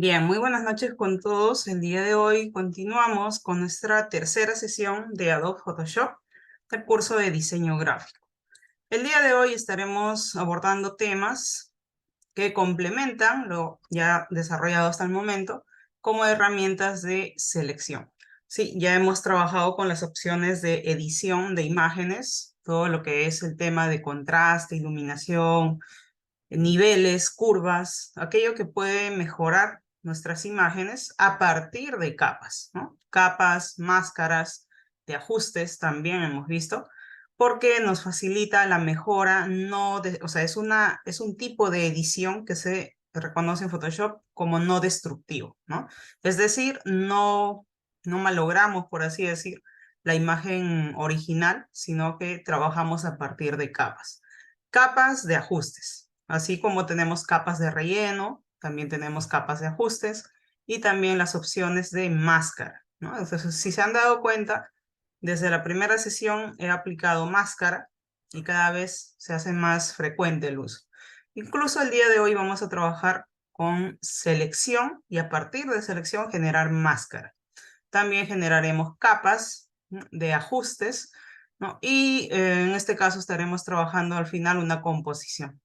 Bien, muy buenas noches con todos. El día de hoy continuamos con nuestra tercera sesión de Adobe Photoshop, el curso de diseño gráfico. El día de hoy estaremos abordando temas que complementan lo ya desarrollado hasta el momento como herramientas de selección. Sí, ya hemos trabajado con las opciones de edición de imágenes, todo lo que es el tema de contraste, iluminación, niveles, curvas, aquello que puede mejorar nuestras imágenes a partir de capas, ¿no? Capas, máscaras, de ajustes también hemos visto, porque nos facilita la mejora, o sea, es un tipo de edición que se reconoce en Photoshop como no destructivo, ¿no? Es decir, no malogramos, por así decir, la imagen original, sino que trabajamos a partir de capas. Capas de ajustes, así como tenemos capas de relleno, también tenemos capas de ajustes y también las opciones de máscara, ¿no? Entonces, si se han dado cuenta, desde la primera sesión he aplicado máscara y cada vez se hace más frecuente el uso. Incluso el día de hoy vamos a trabajar con selección y a partir de selección generar máscara. También generaremos capas, ¿no?, de ajustes, ¿no? Y en este caso estaremos trabajando al final una composición.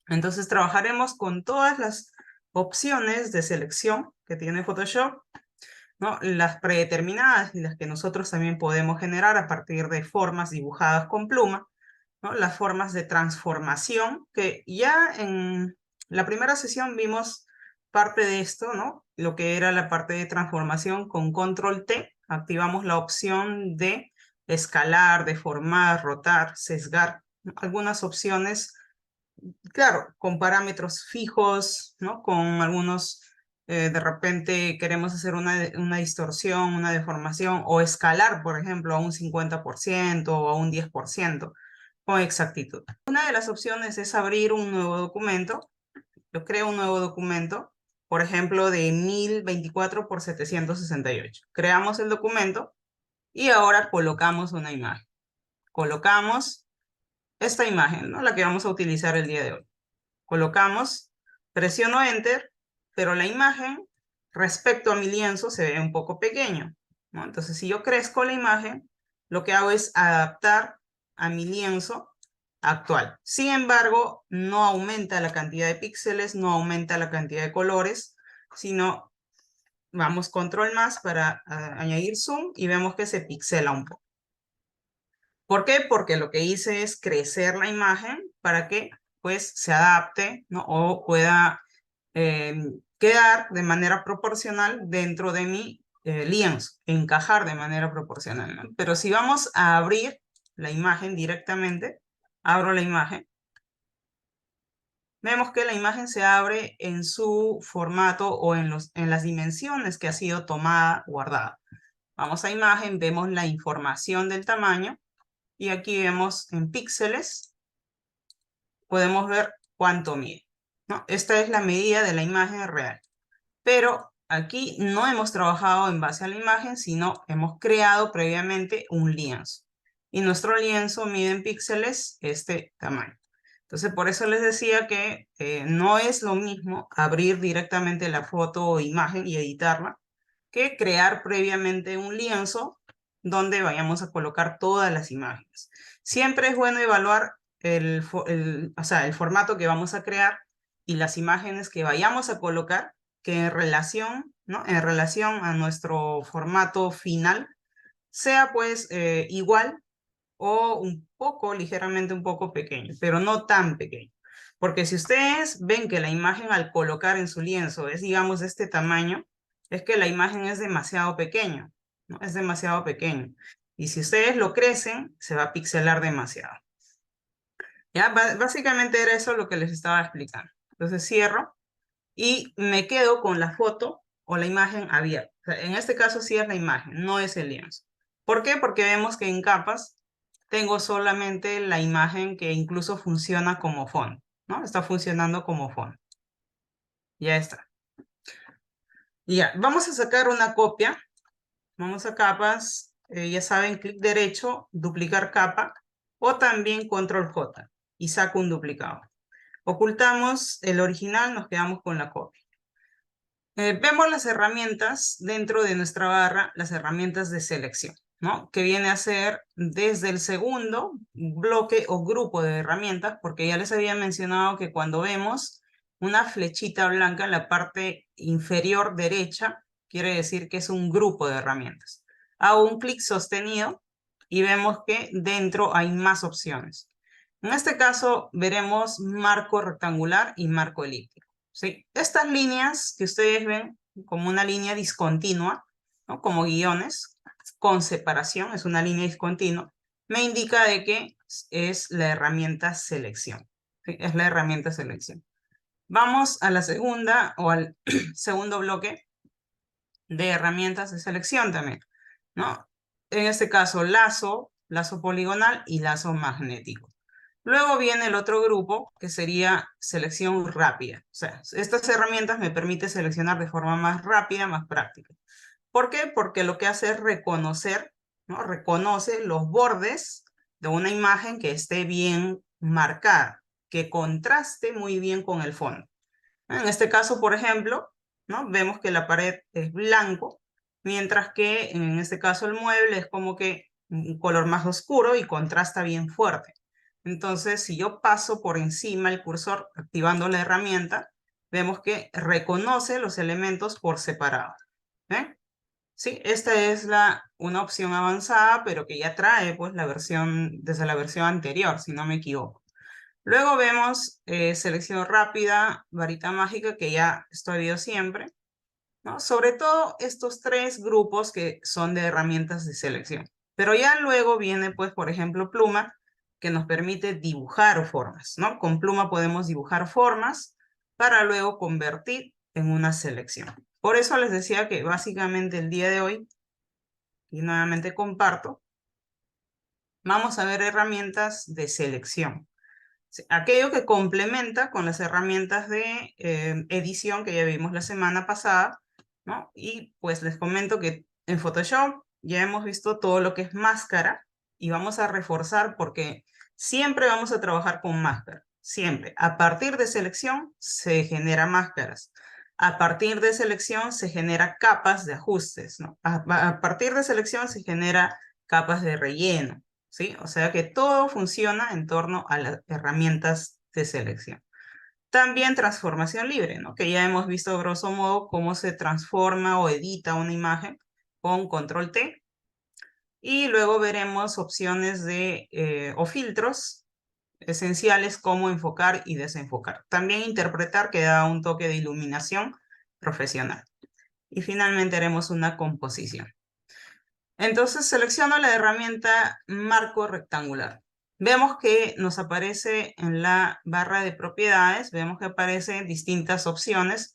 Entonces trabajaremos con todas las opciones de selección que tiene Photoshop, ¿no? Las predeterminadas y las que nosotros también podemos generar a partir de formas dibujadas con pluma, ¿no? Las formas de transformación, que ya en la primera sesión vimos parte de esto, ¿no? Lo que era la parte de transformación con control T, activamos la opción de escalar, deformar, rotar, sesgar, ¿no? Algunas opciones, claro, con parámetros fijos, ¿no? Con algunos, de repente queremos hacer una distorsión, una deformación, o escalar, por ejemplo, a un 50% o a un 10% con exactitud. Una de las opciones es abrir un nuevo documento. Yo creo un nuevo documento, por ejemplo, de 1024 por 768. Creamos el documento y ahora colocamos una imagen. Colocamos esta imagen, ¿no? La que vamos a utilizar el día de hoy. Colocamos, presiono Enter, pero la imagen respecto a mi lienzo se ve un poco pequeño, ¿no? Entonces, si yo crezco la imagen, lo que hago es adaptar a mi lienzo actual. Sin embargo, no aumenta la cantidad de píxeles, no aumenta la cantidad de colores, sino vamos control más para añadir zoom y vemos que se pixela un poco. ¿Por qué? Porque lo que hice es crecer la imagen para que pues se adapte, ¿no? O pueda quedar de manera proporcional dentro de mi lienzo, encajar de manera proporcional, ¿no? Pero si vamos a abrir la imagen directamente, abro la imagen, vemos que la imagen se abre en su formato o en las dimensiones que ha sido tomada, guardada. Vamos a imagen, vemos la información del tamaño y aquí vemos en píxeles, podemos ver cuánto mide, ¿no? Esta es la medida de la imagen real. Pero aquí no hemos trabajado en base a la imagen, sino hemos creado previamente un lienzo. Y nuestro lienzo mide en píxeles este tamaño. Entonces, por eso les decía que no es lo mismo abrir directamente la foto o imagen y editarla, que crear previamente un lienzo donde vayamos a colocar todas las imágenes. Siempre es bueno evaluar o sea, el formato que vamos a crear y las imágenes que vayamos a colocar, que en relación, ¿no? En relación a nuestro formato final, sea pues igual o un poco, ligeramente un poco pequeño, pero no tan pequeño. Porque si ustedes ven que la imagen al colocar en su lienzo es, digamos, de este tamaño, es que la imagen es demasiado pequeño, ¿no? Es demasiado pequeño. Y si ustedes lo crecen, se va a pixelar demasiado. Ya, básicamente era eso lo que les estaba explicando. Entonces cierro y me quedo con la foto o la imagen abierta. O sea, en este caso sí es la imagen, no es el lienzo. ¿Por qué? Porque vemos que en capas tengo solamente la imagen que incluso funciona como fondo, ¿no? Está funcionando como fondo. Ya está. Ya, vamos a sacar una copia. Vamos a capas, ya saben, clic derecho, duplicar capa, o también control J y saco un duplicado. Ocultamos el original, nos quedamos con la copia. Vemos las herramientas dentro de nuestra barra, las herramientas de selección, ¿no? Que viene a ser desde el segundo bloque o grupo de herramientas, porque ya les había mencionado que cuando vemos una flechita blanca en la parte inferior derecha, quiere decir que es un grupo de herramientas. Hago un clic sostenido y vemos que dentro hay más opciones. En este caso veremos marco rectangular y marco elíptico. ¿Sí? Estas líneas que ustedes ven como una línea discontinua, ¿no? Como guiones, con separación, es una línea discontinua, me indica de que es la herramienta selección. ¿Sí? Es la herramienta selección. Vamos a la segunda o al segundo bloque de herramientas de selección también, ¿no? En este caso, lazo, lazo poligonal y lazo magnético. Luego viene el otro grupo, que sería selección rápida. O sea, estas herramientas me permiten seleccionar de forma más rápida, más práctica. ¿Por qué? Porque lo que hace es reconocer, ¿no? Reconoce los bordes de una imagen que esté bien marcada, que contraste muy bien con el fondo. En este caso, por ejemplo, ¿no? Vemos que la pared es blanco, mientras que en este caso el mueble es como que un color más oscuro y contrasta bien fuerte. Entonces, si yo paso por encima el cursor activando la herramienta, vemos que reconoce los elementos por separado. ¿Eh? Sí, esta es una opción avanzada, pero que ya trae pues la versión, desde la versión anterior, si no me equivoco. Luego vemos selección rápida, varita mágica, que ya esto ha habido siempre, ¿no? Sobre todo estos tres grupos que son de herramientas de selección. Pero ya luego viene, pues, por ejemplo, pluma, que nos permite dibujar formas, ¿no? Con pluma podemos dibujar formas para luego convertir en una selección. Por eso les decía que básicamente el día de hoy, y nuevamente comparto, vamos a ver herramientas de selección. Aquello que complementa con las herramientas de edición que ya vimos la semana pasada, ¿no? Y pues les comento que en Photoshop ya hemos visto todo lo que es máscara y vamos a reforzar porque siempre vamos a trabajar con máscara, siempre. A partir de selección se genera máscaras. A partir de selección se genera capas de ajustes, ¿no? A partir de selección se genera capas de relleno. ¿Sí? O sea que todo funciona en torno a las herramientas de selección. También transformación libre, ¿no? Que ya hemos visto grosso modo cómo se transforma o edita una imagen con control T. Y luego veremos opciones o filtros esenciales como enfocar y desenfocar. También interpretar que da un toque de iluminación profesional. Y finalmente haremos una composición. Entonces selecciono la herramienta marco rectangular. Vemos que nos aparece en la barra de propiedades, vemos que aparecen distintas opciones,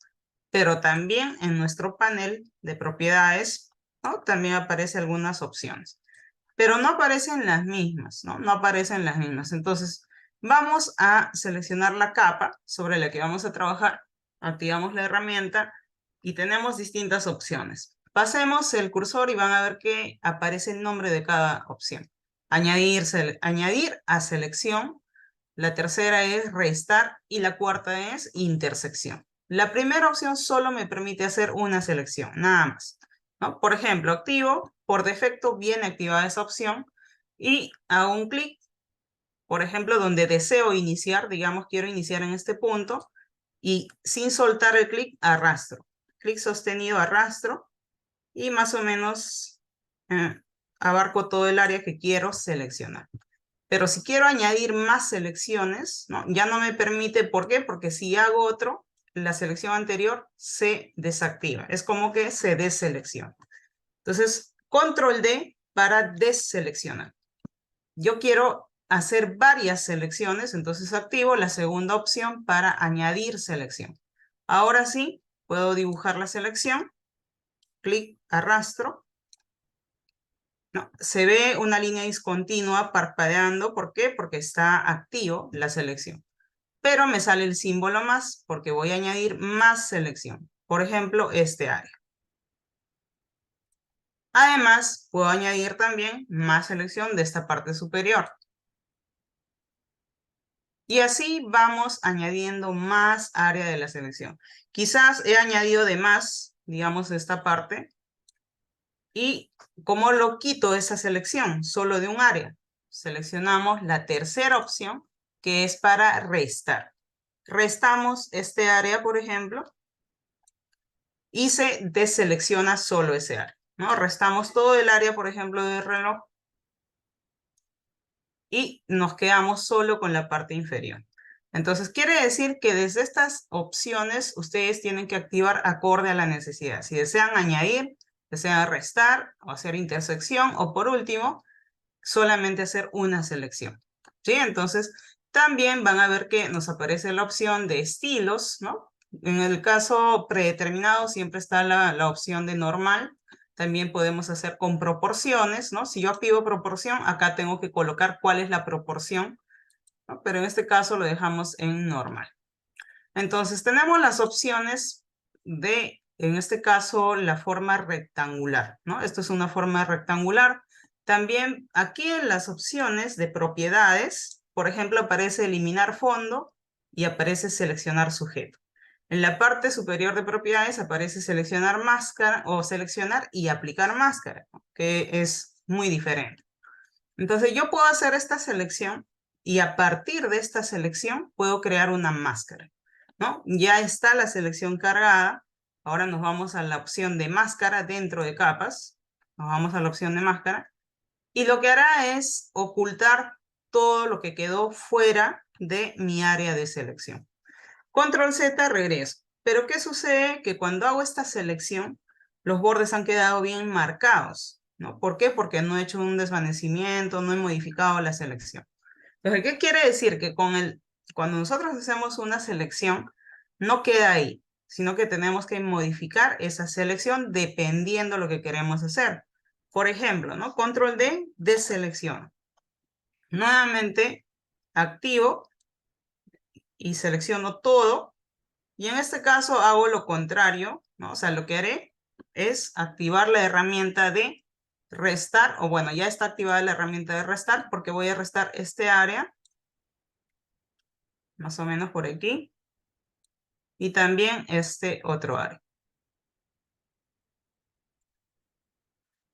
pero también en nuestro panel de propiedades, ¿no? También aparecen algunas opciones, pero no aparecen las mismas, ¿no? No aparecen las mismas. Entonces vamos a seleccionar la capa sobre la que vamos a trabajar, activamos la herramienta y tenemos distintas opciones. Pasemos el cursor y van a ver que aparece el nombre de cada opción. Añadir a selección. La tercera es restar y la cuarta es intersección. La primera opción solo me permite hacer una selección, nada más, ¿no? Por ejemplo, activo, por defecto viene activada esa opción y hago un clic, por ejemplo, donde deseo iniciar, digamos, quiero iniciar en este punto y sin soltar el clic, arrastro. Clic sostenido, arrastro y más o menos abarco todo el área que quiero seleccionar. Pero si quiero añadir más selecciones, ¿no? Ya no me permite, ¿por qué? Porque si hago otro, la selección anterior se desactiva. Es como que se deselecciona. Entonces, control D para deseleccionar. Yo quiero hacer varias selecciones, entonces activo la segunda opción para añadir selección. Ahora sí, puedo dibujar la selección, clic, arrastro. No, se ve una línea discontinua parpadeando, ¿por qué? Porque está activo la selección. Pero me sale el símbolo más porque voy a añadir más selección. Por ejemplo, este área. Además, puedo añadir también más selección de esta parte superior. Y así vamos añadiendo más área de la selección. Quizás he añadido de más, digamos, esta parte. ¿Y cómo lo quito esa selección? Solo de un área. Seleccionamos la tercera opción, que es para restar. Restamos este área, por ejemplo, y se deselecciona solo ese área, ¿no? Restamos todo el área, por ejemplo, del reloj y nos quedamos solo con la parte inferior. Entonces, quiere decir que desde estas opciones ustedes tienen que activar acorde a la necesidad. Si desean añadir, desean restar o hacer intersección o por último, solamente hacer una selección. ¿Sí? Entonces, también van a ver que nos aparece la opción de estilos, ¿no? En el caso predeterminado siempre está la opción de normal. También podemos hacer con proporciones, ¿no? Si yo activo proporción, acá tengo que colocar cuál es la proporción, ¿no? Pero en este caso lo dejamos en normal. Entonces tenemos las opciones de, en este caso, la forma rectangular, ¿no? Esto es una forma rectangular. También aquí en las opciones de propiedades, por ejemplo, aparece eliminar fondo y aparece seleccionar sujeto. En la parte superior de propiedades aparece seleccionar máscara o seleccionar y aplicar máscara, ¿no? Que es muy diferente. Entonces yo puedo hacer esta selección y a partir de esta selección puedo crear una máscara, ¿no? Ya está la selección cargada. Ahora nos vamos a la opción de máscara dentro de capas. Nos vamos a la opción de máscara. Y lo que hará es ocultar todo lo que quedó fuera de mi área de selección. Control Z, regreso. Pero ¿qué sucede? Que cuando hago esta selección, los bordes han quedado bien marcados, ¿no? ¿Por qué? Porque no he hecho un desvanecimiento, no he modificado la selección. Entonces, ¿qué quiere decir? Que cuando nosotros hacemos una selección, no queda ahí, sino que tenemos que modificar esa selección dependiendo de lo que queremos hacer. Por ejemplo, ¿no? Control D, deselecciono. Nuevamente, activo y selecciono todo. Y en este caso hago lo contrario, ¿no? O sea, lo que haré es activar la herramienta de restar, o bueno, ya está activada la herramienta de restar porque voy a restar este área, más o menos por aquí, y también este otro área.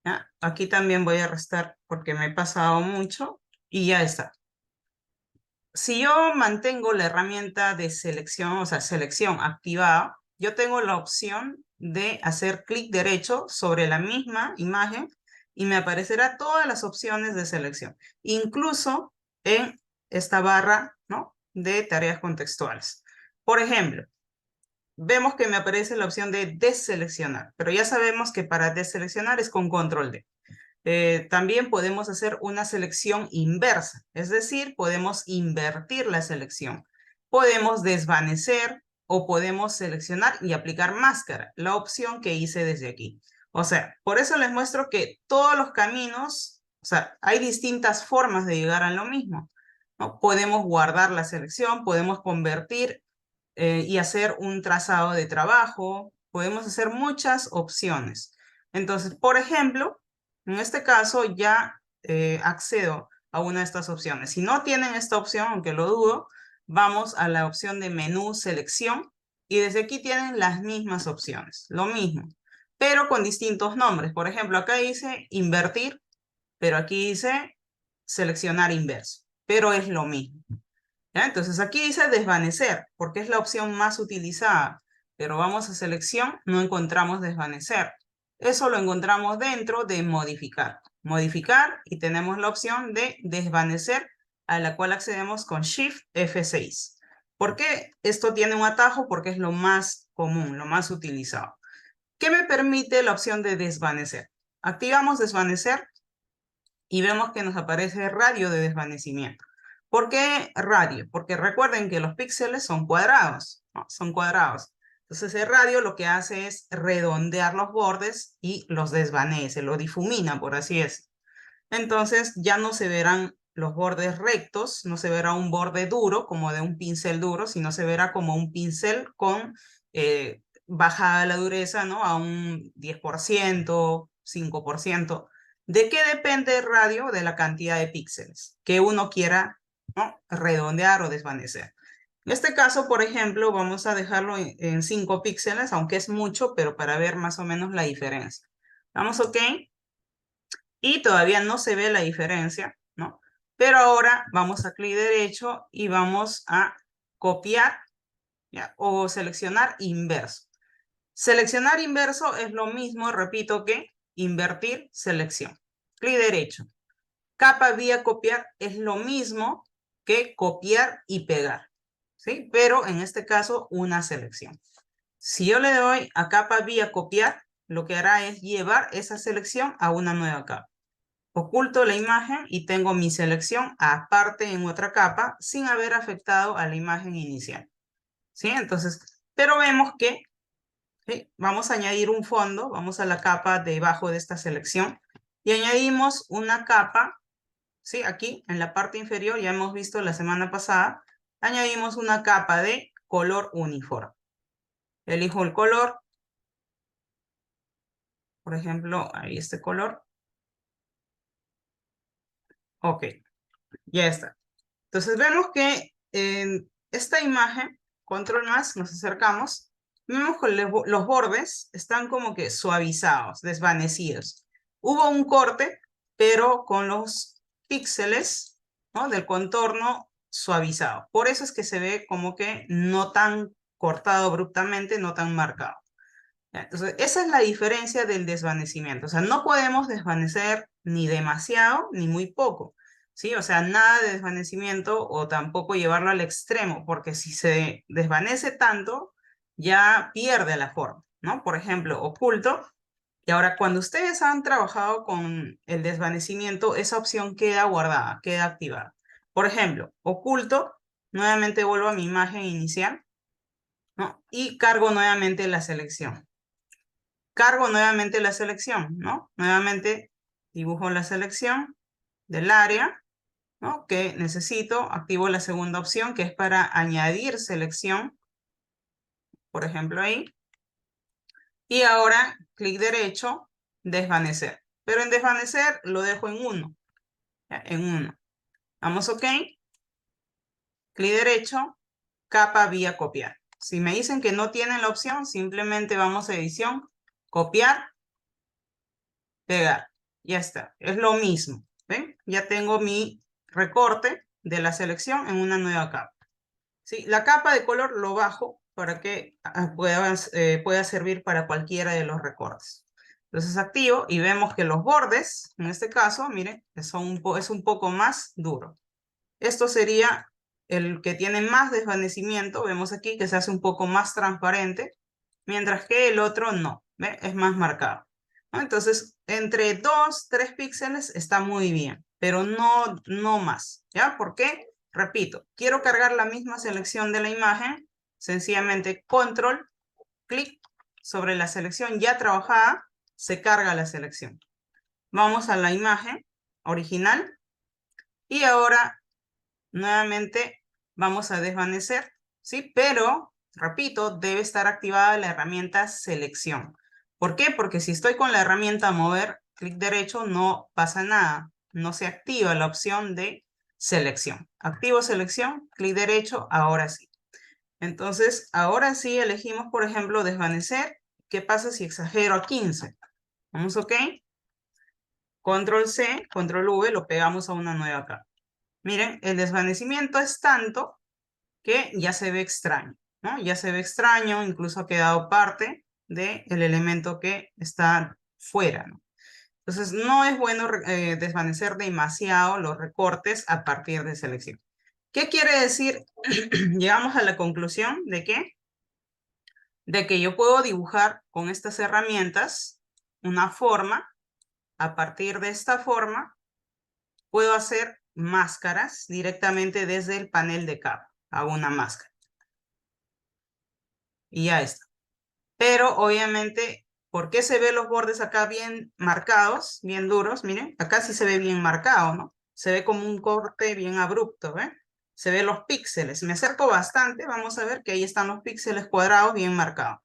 ¿Ya? Aquí también voy a restar porque me he pasado mucho y ya está. Si yo mantengo la herramienta de selección, o sea, selección activada, yo tengo la opción de hacer clic derecho sobre la misma imagen y me aparecerá todas las opciones de selección, incluso en esta barra, ¿no? De tareas contextuales. Por ejemplo, vemos que me aparece la opción de deseleccionar, pero ya sabemos que para deseleccionar es con control D. También podemos hacer una selección inversa, es decir, podemos invertir la selección. Podemos desvanecer o podemos seleccionar y aplicar máscara, la opción que hice desde aquí. O sea, por eso les muestro que todos los caminos, o sea, hay distintas formas de llegar a lo mismo, ¿no? Podemos guardar la selección, podemos convertir y hacer un trazado de trabajo, podemos hacer muchas opciones. Entonces, por ejemplo, en este caso ya accedo a una de estas opciones. Si no tienen esta opción, aunque lo dudo, vamos a la opción de menú selección y desde aquí tienen las mismas opciones, lo mismo, pero con distintos nombres. Por ejemplo, acá dice invertir, pero aquí dice seleccionar inverso, pero es lo mismo. ¿Ya? Entonces aquí dice desvanecer, porque es la opción más utilizada, pero vamos a selección, no encontramos desvanecer. Eso lo encontramos dentro de modificar. Modificar y tenemos la opción de desvanecer, a la cual accedemos con Shift F6. ¿Por qué esto tiene un atajo? Porque es lo más común, lo más utilizado. ¿Qué me permite la opción de desvanecer? Activamos desvanecer y vemos que nos aparece radio de desvanecimiento. ¿Por qué radio? Porque recuerden que los píxeles son cuadrados, ¿no? Son cuadrados. Entonces el radio lo que hace es redondear los bordes y los desvanece, lo difumina, por así es. Entonces ya no se verán los bordes rectos, no se verá un borde duro como de un pincel duro, sino se verá como un pincel con bajada la dureza, ¿no? A un 10%, 5%. ¿De qué depende el radio? De la cantidad de píxeles que uno quiera ¿no? Redondear o desvanecer. En este caso, por ejemplo, vamos a dejarlo en 5 píxeles, aunque es mucho, pero para ver más o menos la diferencia. Damos OK y todavía no se ve la diferencia, ¿no? Pero ahora vamos a clic derecho y vamos a copiar, ¿ya? O seleccionar inverso. Seleccionar inverso es lo mismo, repito, que invertir selección. Clic derecho. Capa vía copiar es lo mismo que copiar y pegar, ¿sí? Pero en este caso una selección. Si yo le doy a capa vía copiar, lo que hará es llevar esa selección a una nueva capa. Oculto la imagen y tengo mi selección aparte en otra capa sin haber afectado a la imagen inicial, ¿sí? Entonces, pero vemos que ¿sí? Vamos a añadir un fondo, vamos a la capa debajo de esta selección y añadimos una capa, ¿sí? Aquí en la parte inferior, ya hemos visto la semana pasada, añadimos una capa de color uniforme. Elijo el color, por ejemplo, ahí este color. Ok, ya está. Entonces vemos que en esta imagen, control más, nos acercamos, vemos que los bordes están como que suavizados, desvanecidos. Hubo un corte, pero con los píxeles, ¿no? Del contorno suavizado. Por eso es que se ve como que no tan cortado abruptamente, no tan marcado. ¿Ya? Entonces, esa es la diferencia del desvanecimiento. O sea, no podemos desvanecer ni demasiado ni muy poco. ¿Sí? O sea, nada de desvanecimiento o tampoco llevarlo al extremo, porque si se desvanece tanto, ya pierde la forma, ¿no? Por ejemplo, oculto. Y ahora, cuando ustedes han trabajado con el desvanecimiento, esa opción queda guardada, queda activada. Por ejemplo, oculto, nuevamente vuelvo a mi imagen inicial, ¿no? Y cargo nuevamente la selección. Cargo nuevamente la selección, ¿no? Nuevamente dibujo la selección del área, ¿no? Que necesito, activo la segunda opción, que es para añadir selección, por ejemplo ahí. Y ahora, clic derecho, desvanecer. Pero en desvanecer lo dejo en 1, en 1. Vamos OK, clic derecho, capa vía copiar. Si me dicen que no tienen la opción, simplemente vamos a edición, copiar, pegar. Ya está, es lo mismo. ¿Ven? Ya tengo mi recorte de la selección en una nueva capa. ¿Sí? La capa de color lo bajo para que pueda servir para cualquiera de los recortes. Entonces activo y vemos que los bordes, en este caso, miren, es un poco más duro. Esto sería el que tiene más desvanecimiento. Vemos aquí que se hace un poco más transparente, mientras que el otro no, ¿ve? Es más marcado, ¿no? Entonces, entre 2, 3 píxeles está muy bien, pero no más, ¿ya? ¿Por qué? Repito, quiero cargar la misma selección de la imagen, sencillamente control, clic sobre la selección ya trabajada, se carga la selección. Vamos a la imagen original y ahora nuevamente vamos a desvanecer, ¿sí? Pero, repito, debe estar activada la herramienta selección. ¿Por qué? Porque si estoy con la herramienta mover, clic derecho, no pasa nada. No se activa la opción de selección. Activo selección, clic derecho, ahora sí. Entonces, ahora sí elegimos, por ejemplo, desvanecer. ¿Qué pasa si exagero a 15? Vamos OK. Control C, Control V, lo pegamos a una nueva capa. Miren, el desvanecimiento es tanto que ya se ve extraño, ¿no? Ya se ve extraño, incluso ha quedado parte del elemento que está fuera, ¿no? Entonces, no es bueno desvanecer demasiado los recortes a partir de selección. ¿Qué quiere decir? Llegamos a la conclusión de que yo puedo dibujar con estas herramientas una forma. A partir de esta forma, puedo hacer máscaras directamente desde el panel de capa. Hago una máscara. Y ya está. Pero obviamente, ¿por qué se ven los bordes acá bien marcados, bien duros? Miren, acá sí se ve bien marcado, ¿no? Se ve como un corte bien abrupto, ¿ven? Se ven los píxeles. Me acerco bastante, vamos a ver que ahí están los píxeles cuadrados bien marcados.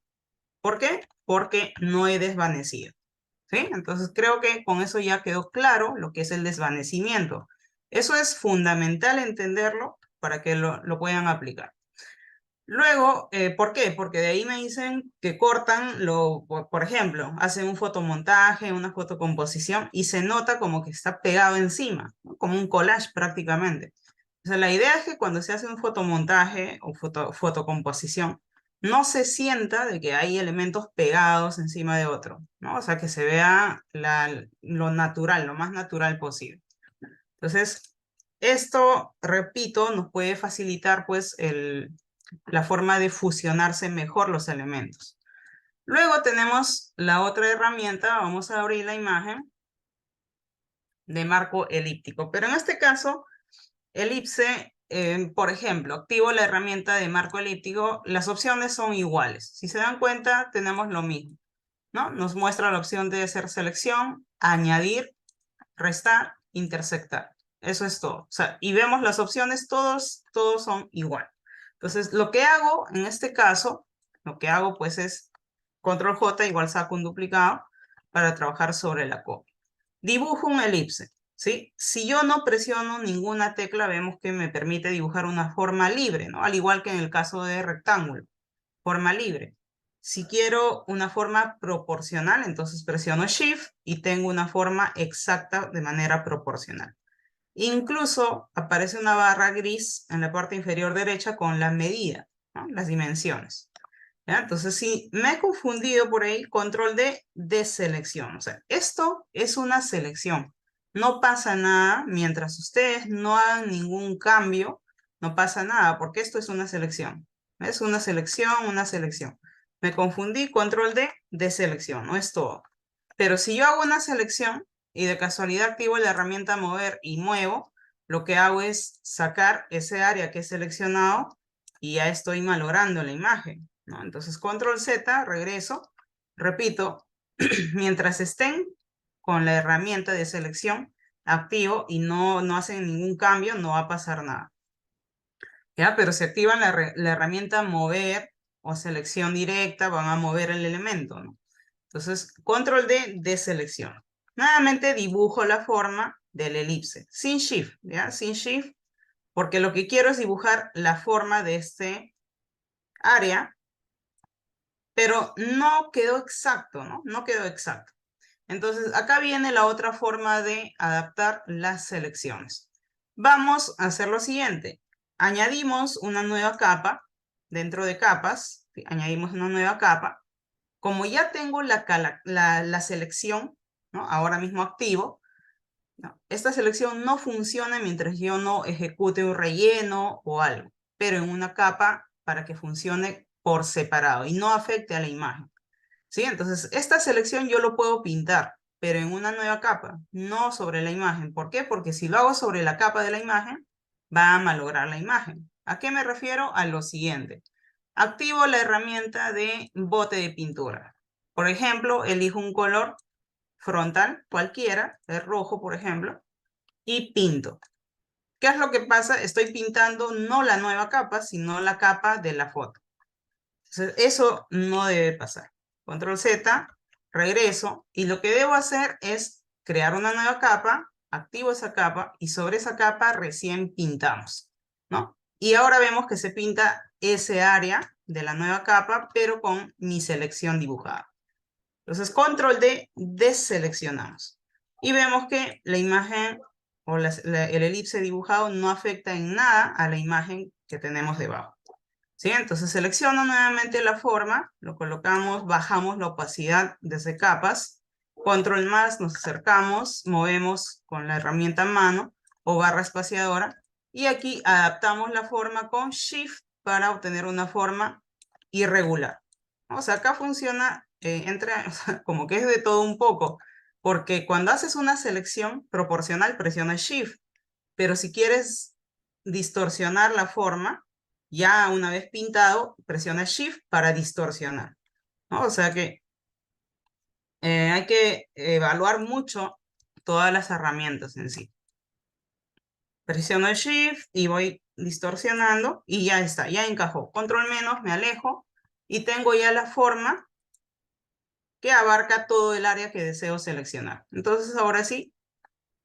¿Por qué? Porque no he desvanecido, ¿sí? Entonces creo que con eso ya quedó claro lo que es el desvanecimiento. Eso es fundamental entenderlo para que lo puedan aplicar. Luego, ¿por qué? Porque de ahí me dicen que cortan, por ejemplo, hacen un fotomontaje, una fotocomposición y se nota como que está pegado encima, ¿no? Como un collage prácticamente. O sea, la idea es que cuando se hace un fotomontaje o fotocomposición, no se sienta de que hay elementos pegados encima de otro, ¿no? O sea, que se vea lo natural, lo más natural posible. Entonces, esto, repito, nos puede facilitar pues la forma de fusionarse mejor los elementos. Luego tenemos la otra herramienta, vamos a abrir la imagen de marco elíptico, pero en este caso, elipse, por ejemplo, activo la herramienta de marco elíptico, las opciones son iguales. Si se dan cuenta, tenemos lo mismo, ¿no? Nos muestra la opción de hacer selección, añadir, restar, intersectar. Eso es todo. O sea, y vemos las opciones, todos son igual. Entonces, lo que hago en este caso, lo que hago pues es control J igual saco un duplicado para trabajar sobre la copia. Dibujo un elipse, ¿sí? Si yo no presiono ninguna tecla, vemos que me permite dibujar una forma libre, ¿no? Al igual que en el caso de rectángulo, forma libre. Si quiero una forma proporcional, entonces presiono Shift y tengo una forma exacta de manera proporcional. Incluso aparece una barra gris en la parte inferior derecha con la medida, ¿no? Las dimensiones. ¿Ya? Entonces, si me he confundido por ahí, control de selección. O sea, esto es una selección. No pasa nada mientras ustedes no hagan ningún cambio, no pasa nada, porque esto es una selección. Es una selección, una selección. Me confundí, control de selección, no es todo. Pero si yo hago una selección y de casualidad activo la herramienta mover y muevo, lo que hago es sacar ese área que he seleccionado y ya estoy malogrando la imagen, ¿no? Entonces, control Z, regreso, repito, mientras estén con la herramienta de selección activo y no hacen ningún cambio, no va a pasar nada. ¿Ya? Pero si activan la herramienta mover o selección directa, van a mover el elemento, ¿no? Entonces, control de selección. Nuevamente dibujo la forma del elipse, sin shift, ¿ya? Sin shift, porque lo que quiero es dibujar la forma de este área, pero no quedó exacto, ¿no? No quedó exacto. Entonces, acá viene la otra forma de adaptar las selecciones. Vamos a hacer lo siguiente. Añadimos una nueva capa dentro de capas. ¿Sí? Añadimos una nueva capa. Como ya tengo la selección, ¿no? Ahora mismo activo, ¿no? Esta selección no funciona mientras yo no ejecute un relleno o algo, pero en una capa para que funcione por separado y no afecte a la imagen. ¿Sí? Entonces, esta selección yo lo puedo pintar, pero en una nueva capa, no sobre la imagen. ¿Por qué? Porque si lo hago sobre la capa de la imagen, va a malograr la imagen. ¿A qué me refiero? A lo siguiente. Activo la herramienta de bote de pintura. Por ejemplo, elijo un color frontal, cualquiera, el rojo, por ejemplo, y pinto. ¿Qué es lo que pasa? Estoy pintando no la nueva capa, sino la capa de la foto. Entonces, eso no debe pasar. Control Z, regreso, y lo que debo hacer es crear una nueva capa, activo esa capa, y sobre esa capa recién pintamos, ¿no? Y ahora vemos que se pinta ese área de la nueva capa, pero con mi selección dibujada. Entonces, control D, deseleccionamos. Y vemos que la imagen o el elipse dibujado no afecta en nada a la imagen que tenemos debajo. ¿Sí? Entonces selecciono nuevamente la forma, lo colocamos, bajamos la opacidad desde capas, control más, nos acercamos, movemos con la herramienta mano o barra espaciadora y aquí adaptamos la forma con Shift para obtener una forma irregular. O sea, acá funciona o sea, como que es de todo un poco, porque cuando haces una selección proporcional presiona Shift, pero si quieres distorsionar la forma, ya una vez pintado, presiona Shift para distorsionar, ¿no? O sea que hay que evaluar mucho todas las herramientas en sí. Presiono el Shift y voy distorsionando y ya está, ya encajó. Control menos, me alejo y tengo ya la forma que abarca todo el área que deseo seleccionar. Entonces ahora sí,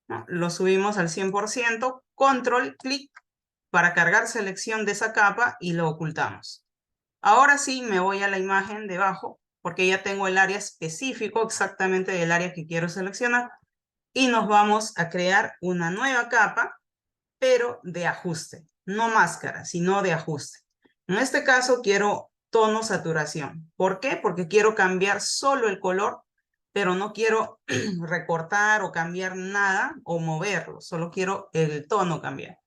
¿no? Lo subimos al 100%, control, clic, para cargar selección de esa capa y lo ocultamos. Ahora sí me voy a la imagen debajo, porque ya tengo el área específico exactamente del área que quiero seleccionar. Y nos vamos a crear una nueva capa, pero de ajuste. No máscara, sino de ajuste. En este caso quiero tono saturación. ¿Por qué? Porque quiero cambiar solo el color, pero no quiero recortar o cambiar nada o moverlo. Solo quiero el tono cambiar.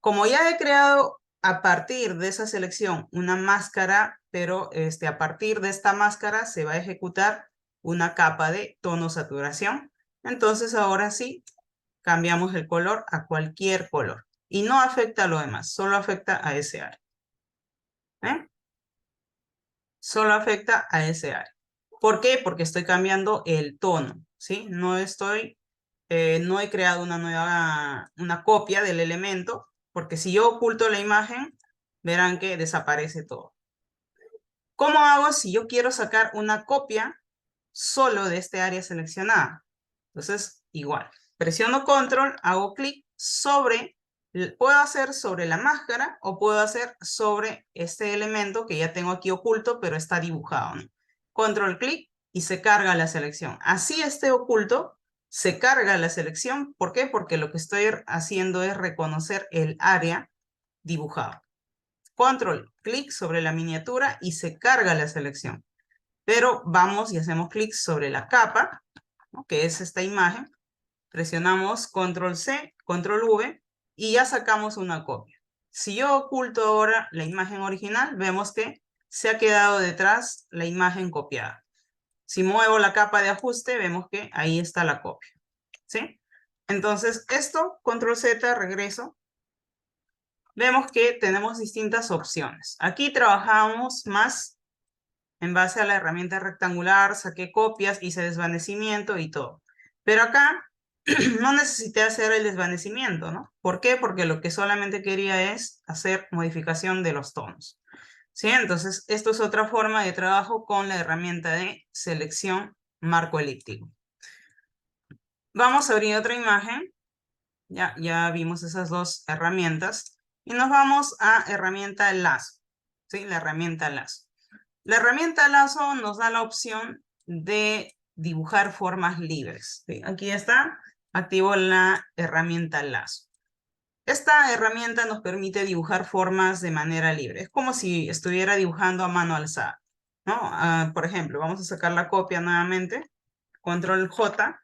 Como ya he creado a partir de esa selección una máscara, pero a partir de esta máscara se va a ejecutar una capa de tono saturación. Entonces ahora sí cambiamos el color a cualquier color. Y no afecta a lo demás, solo afecta a ese área. ¿Eh? Solo afecta a ese área. ¿Por qué? Porque estoy cambiando el tono, ¿sí? No he creado una copia del elemento, porque si yo oculto la imagen, verán que desaparece todo. ¿Cómo hago si yo quiero sacar una copia solo de este área seleccionada? Entonces, igual, presiono control, hago clic sobre, puedo hacer sobre la máscara o puedo hacer sobre este elemento que ya tengo aquí oculto, pero está dibujado, ¿no? Control clic y se carga la selección. Así esté oculto, se carga la selección. ¿Por qué? Porque lo que estoy haciendo es reconocer el área dibujado. Control clic sobre la miniatura y se carga la selección. Pero vamos y hacemos clic sobre la capa, ¿no? Que es esta imagen. Presionamos control C, control V y ya sacamos una copia. Si yo oculto ahora la imagen original, vemos que se ha quedado detrás la imagen copiada. Si muevo la capa de ajuste, vemos que ahí está la copia, ¿sí? Entonces, esto, control Z, regreso. Vemos que tenemos distintas opciones. Aquí trabajamos más en base a la herramienta rectangular, saqué copias, hice desvanecimiento y todo. Pero acá no necesité hacer el desvanecimiento, ¿no? ¿Por qué? Porque lo que solamente quería es hacer modificación de los tonos. ¿Sí? Entonces, esto es otra forma de trabajo con la herramienta de selección marco elíptico. Vamos a abrir otra imagen. Ya vimos esas dos herramientas. Y nos vamos a herramienta lazo. ¿Sí? La herramienta lazo. La herramienta lazo nos da la opción de dibujar formas libres. ¿Sí? Aquí está, activo la herramienta lazo. Esta herramienta nos permite dibujar formas de manera libre. Es como si estuviera dibujando a mano alzada, ¿no? Por ejemplo, vamos a sacar la copia nuevamente, control J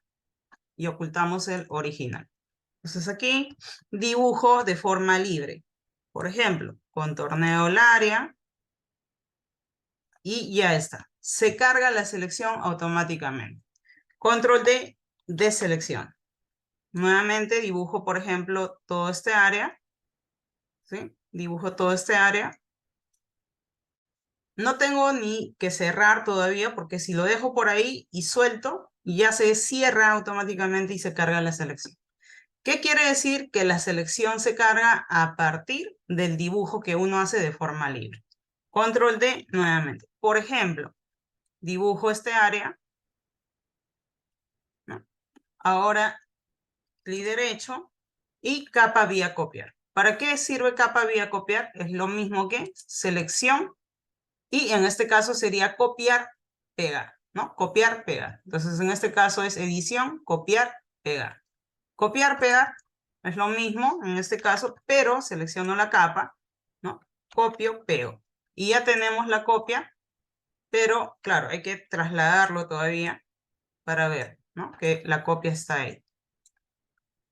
y ocultamos el original. Entonces aquí dibujo de forma libre. Por ejemplo, contorneo el área y ya está. Se carga la selección automáticamente. Control D, deselección. Nuevamente dibujo, por ejemplo, todo este área. ¿Sí? Dibujo todo este área. No tengo ni que cerrar todavía porque si lo dejo por ahí y suelto, ya se cierra automáticamente y se carga la selección. ¿Qué quiere decir? Que la selección se carga a partir del dibujo que uno hace de forma libre. Control D nuevamente. Por ejemplo, dibujo este área, ¿no? Ahora clic derecho y capa vía copiar. ¿Para qué sirve capa vía copiar? Es lo mismo que selección y en este caso sería copiar, pegar, ¿no? Copiar, pegar. Entonces en este caso es edición, copiar, pegar. Copiar, pegar es lo mismo en este caso, pero selecciono la capa, ¿no? Copio, pego. Y ya tenemos la copia, pero claro, hay que trasladarlo todavía para ver, ¿no? Que la copia está ahí.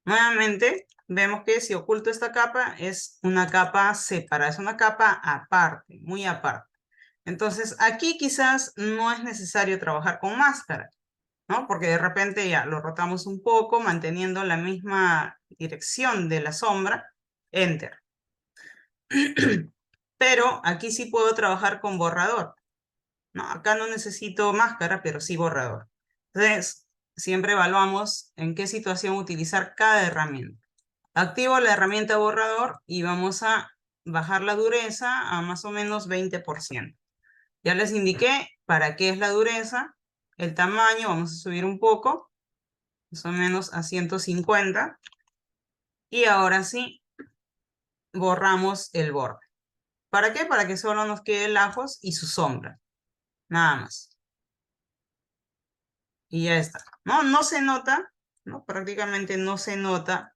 Nuevamente, vemos que si oculto esta capa, es una capa separada, es una capa aparte, muy aparte. Entonces, aquí quizás no es necesario trabajar con máscara, ¿no? Porque de repente ya lo rotamos un poco, manteniendo la misma dirección de la sombra, Enter. Pero aquí sí puedo trabajar con borrador, ¿no? Acá no necesito máscara, pero sí borrador. Entonces, siempre evaluamos en qué situación utilizar cada herramienta. Activo la herramienta borrador y vamos a bajar la dureza a más o menos 20%. Ya les indiqué para qué es la dureza, el tamaño, vamos a subir un poco. más o menos a 150. Y ahora sí, borramos el borde. ¿Para qué? Para que solo nos quede el ajos y su sombra. Nada más. Y ya está. No, no se nota, ¿no? Prácticamente no se nota.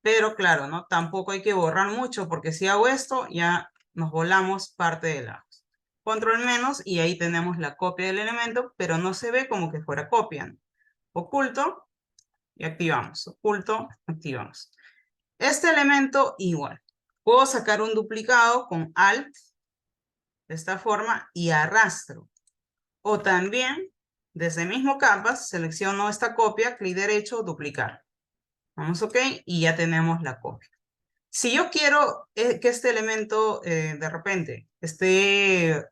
Pero claro, ¿no? Tampoco hay que borrar mucho porque si hago esto, ya nos volamos parte del ajos. Control menos y ahí tenemos la copia del elemento, pero no se ve como que fuera copia, ¿no? Oculto y activamos. Oculto, activamos. Este elemento igual. Puedo sacar un duplicado con Alt de esta forma y arrastro. O también, desde mismo capas, selecciono esta copia, clic derecho, duplicar. Vamos OK y ya tenemos la copia. Si yo quiero que este elemento de repente esté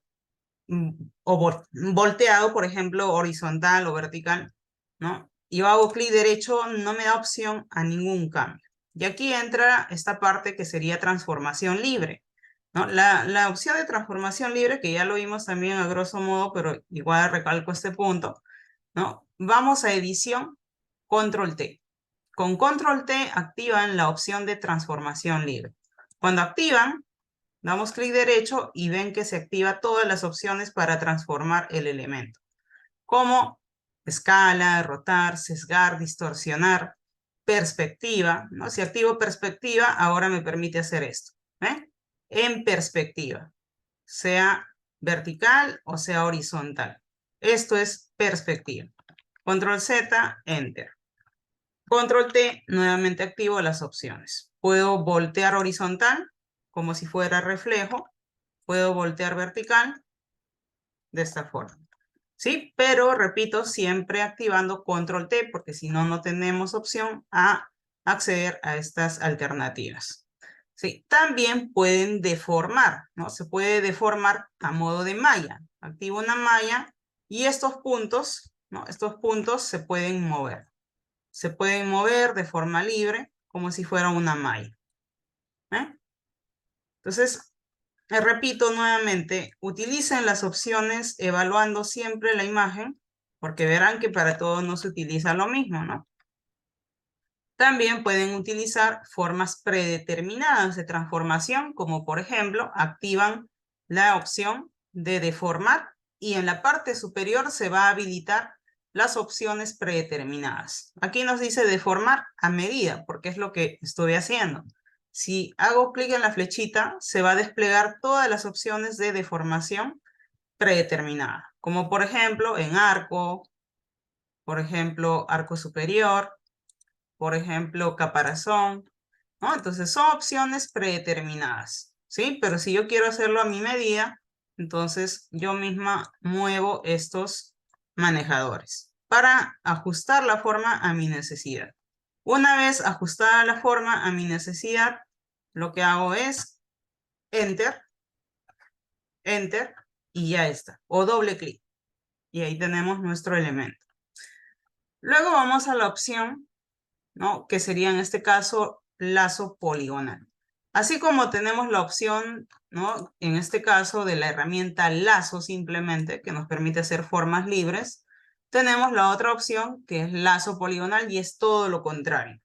volteado, por ejemplo, horizontal o vertical, ¿no? Y yo hago clic derecho, no me da opción a ningún cambio. Y aquí entra esta parte que sería transformación libre, ¿no? La opción de transformación libre, que ya lo vimos también a grosso modo, pero igual recalco este punto, ¿no? Vamos a edición, control T. Con control T activan la opción de transformación libre. Cuando activan, damos clic derecho y ven que se activa todas las opciones para transformar el elemento, como escala, rotar, sesgar, distorsionar, perspectiva, ¿no? Si activo perspectiva, ahora me permite hacer esto, ¿eh? En perspectiva, sea vertical o sea horizontal. Esto es perspectiva. Control Z, Enter. Control T, nuevamente activo las opciones. Puedo voltear horizontal, como si fuera reflejo. Puedo voltear vertical, de esta forma. ¿Sí? Pero, repito, siempre activando Control T, porque si no, no tenemos opción a acceder a estas alternativas. ¿Sí? También pueden deformar, ¿no? Se puede deformar a modo de malla. Activo una malla y estos puntos, ¿no? Estos puntos se pueden mover. Se pueden mover de forma libre, como si fuera una malla. Entonces, repito nuevamente, utilicen las opciones evaluando siempre la imagen, porque verán que para todo no se utiliza lo mismo, ¿no? También pueden utilizar formas predeterminadas de transformación, como por ejemplo, activan la opción de deformar y en la parte superior se va a habilitar las opciones predeterminadas. Aquí nos dice deformar a medida, porque es lo que estoy haciendo. Si hago clic en la flechita, se va a desplegar todas las opciones de deformación predeterminada, como por ejemplo en arco, por ejemplo arco superior, por ejemplo caparazón, ¿no? Entonces son opciones predeterminadas, ¿sí? Pero si yo quiero hacerlo a mi medida, entonces yo misma muevo estos manejadores para ajustar la forma a mi necesidad. Una vez ajustada la forma a mi necesidad, lo que hago es Enter, Enter y ya está. O doble clic. Y ahí tenemos nuestro elemento. Luego vamos a la opción, ¿no? Que sería en este caso lazo poligonal. Así como tenemos la opción, ¿no? En este caso de la herramienta lazo simplemente, que nos permite hacer formas libres, tenemos la otra opción que es lazo poligonal y es todo lo contrario.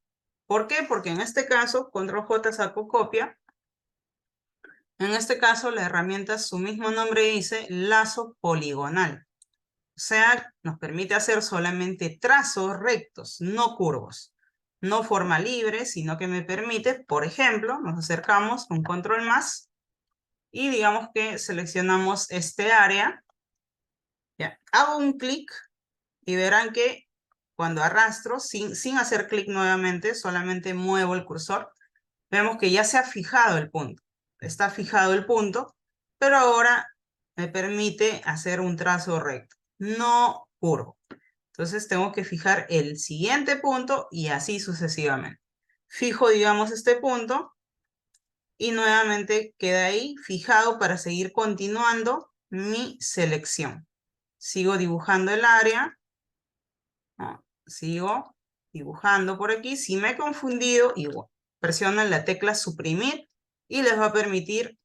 ¿Por qué? Porque en este caso, control J saco copia. En este caso, la herramienta, su mismo nombre dice lazo poligonal. O sea, nos permite hacer solamente trazos rectos, no curvos. No forma libre, sino que me permite, por ejemplo, nos acercamos con control más y digamos que seleccionamos este área. Ya, hago un clic y verán que cuando arrastro, sin hacer clic nuevamente, solamente muevo el cursor, vemos que ya se ha fijado el punto. Está fijado el punto, pero ahora me permite hacer un trazo recto, no curvo. Entonces tengo que fijar el siguiente punto y así sucesivamente. Fijo, digamos, este punto y nuevamente queda ahí fijado para seguir continuando mi selección. Sigo dibujando el área, ¿no? Sigo dibujando por aquí. Si me he confundido, igual, presionan la tecla suprimir y les va a permitir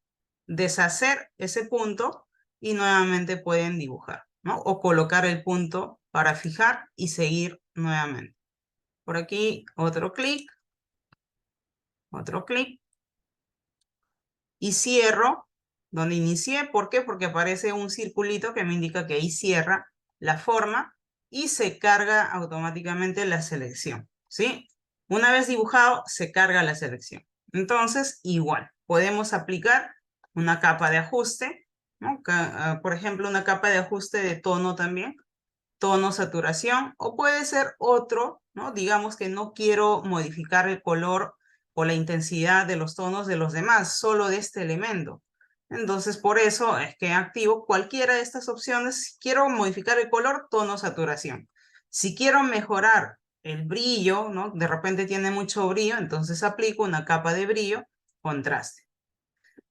deshacer ese punto y nuevamente pueden dibujar. ¿no? O colocar el punto para fijar y seguir nuevamente. Por aquí otro clic y cierro donde inicié. ¿Por qué? Porque aparece un circulito que me indica que ahí cierra la forma y se carga automáticamente la selección, ¿sí? Una vez dibujado, se carga la selección. Entonces, igual, podemos aplicar una capa de ajuste, ¿no? Por ejemplo, una capa de ajuste de tono también, tono, saturación, o puede ser otro, ¿no? Digamos que no quiero modificar el color o la intensidad de los tonos de los demás, solo de este elemento. Entonces, por eso es que activo cualquiera de estas opciones. Si quiero modificar el color, tono, saturación. Si quiero mejorar el brillo, ¿no? De repente tiene mucho brillo, entonces aplico una capa de brillo, contraste.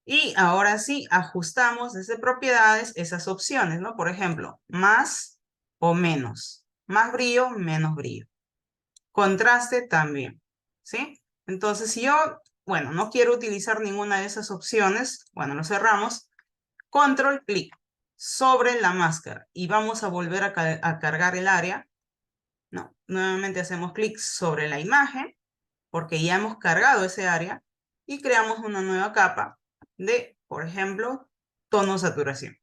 Y ahora sí, ajustamos desde propiedades esas opciones, ¿no? Por ejemplo, más o menos. Más brillo, menos brillo. Contraste también, ¿sí? Entonces, si yo, bueno, no quiero utilizar ninguna de esas opciones, bueno, lo cerramos. Control, clic sobre la máscara y vamos a volver a cargar el área, ¿no? Nuevamente hacemos clic sobre la imagen porque ya hemos cargado ese área y creamos una nueva capa de, por ejemplo, tono saturación.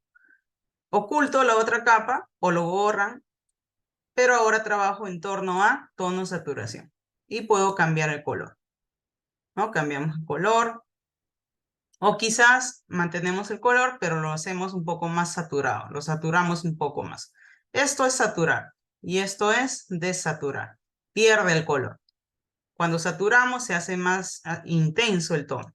Oculto la otra capa o lo borran, pero ahora trabajo en torno a tono saturación y puedo cambiar el color, ¿no? Cambiamos el color o quizás mantenemos el color, pero lo hacemos un poco más saturado, lo saturamos un poco más. Esto es saturar y esto es desaturar, pierde el color. Cuando saturamos se hace más intenso el tono.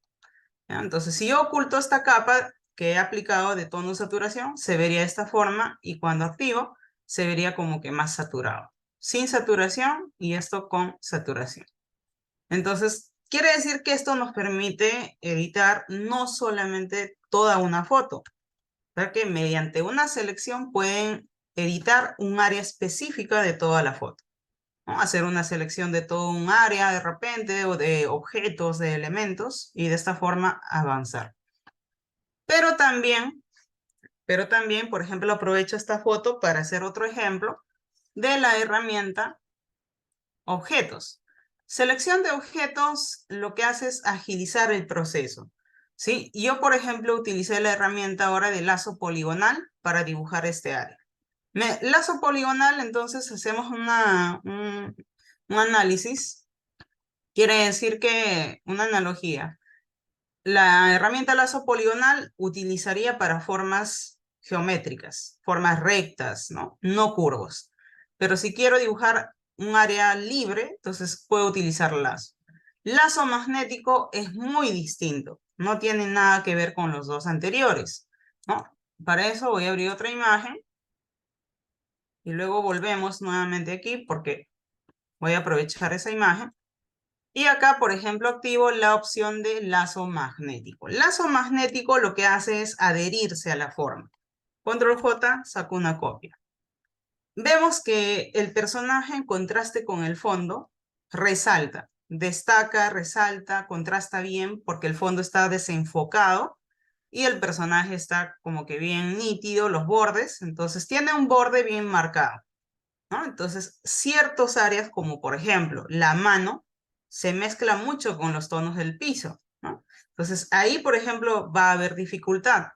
¿Ya? Entonces, si yo oculto esta capa que he aplicado de tono saturación, se vería de esta forma y cuando activo, se vería como que más saturado. Sin saturación y esto con saturación. Entonces, quiere decir que esto nos permite editar no solamente toda una foto, ¿verdad? Que mediante una selección pueden editar un área específica de toda la foto, ¿no? Hacer una selección de todo un área de repente o de objetos, de elementos y de esta forma avanzar. Pero también, por ejemplo, aprovecho esta foto para hacer otro ejemplo de la herramienta objetos. Selección de objetos lo que hace es agilizar el proceso, ¿sí? Yo, por ejemplo, utilicé la herramienta ahora de lazo poligonal para dibujar este área. Lazo poligonal, entonces hacemos un análisis. Quiere decir que, una analogía, la herramienta lazo poligonal utilizaría para formas geométricas, formas rectas, ¿no? No curvos. Pero si quiero dibujar un área libre, entonces puedo utilizar lazo. Lazo magnético es muy distinto, no tiene nada que ver con los dos anteriores, ¿no? Para eso voy a abrir otra imagen y luego volvemos nuevamente aquí porque voy a aprovechar esa imagen. Y acá, por ejemplo, activo la opción de lazo magnético. Lazo magnético lo que hace es adherirse a la forma. Control J, saco una copia. Vemos que el personaje en contraste con el fondo resalta, destaca, resalta, contrasta bien porque el fondo está desenfocado y el personaje está como que bien nítido, los bordes, entonces tiene un borde bien marcado, ¿no? Entonces, ciertas áreas como por ejemplo la mano se mezcla mucho con los tonos del piso, ¿no? Entonces, ahí por ejemplo va a haber dificultad,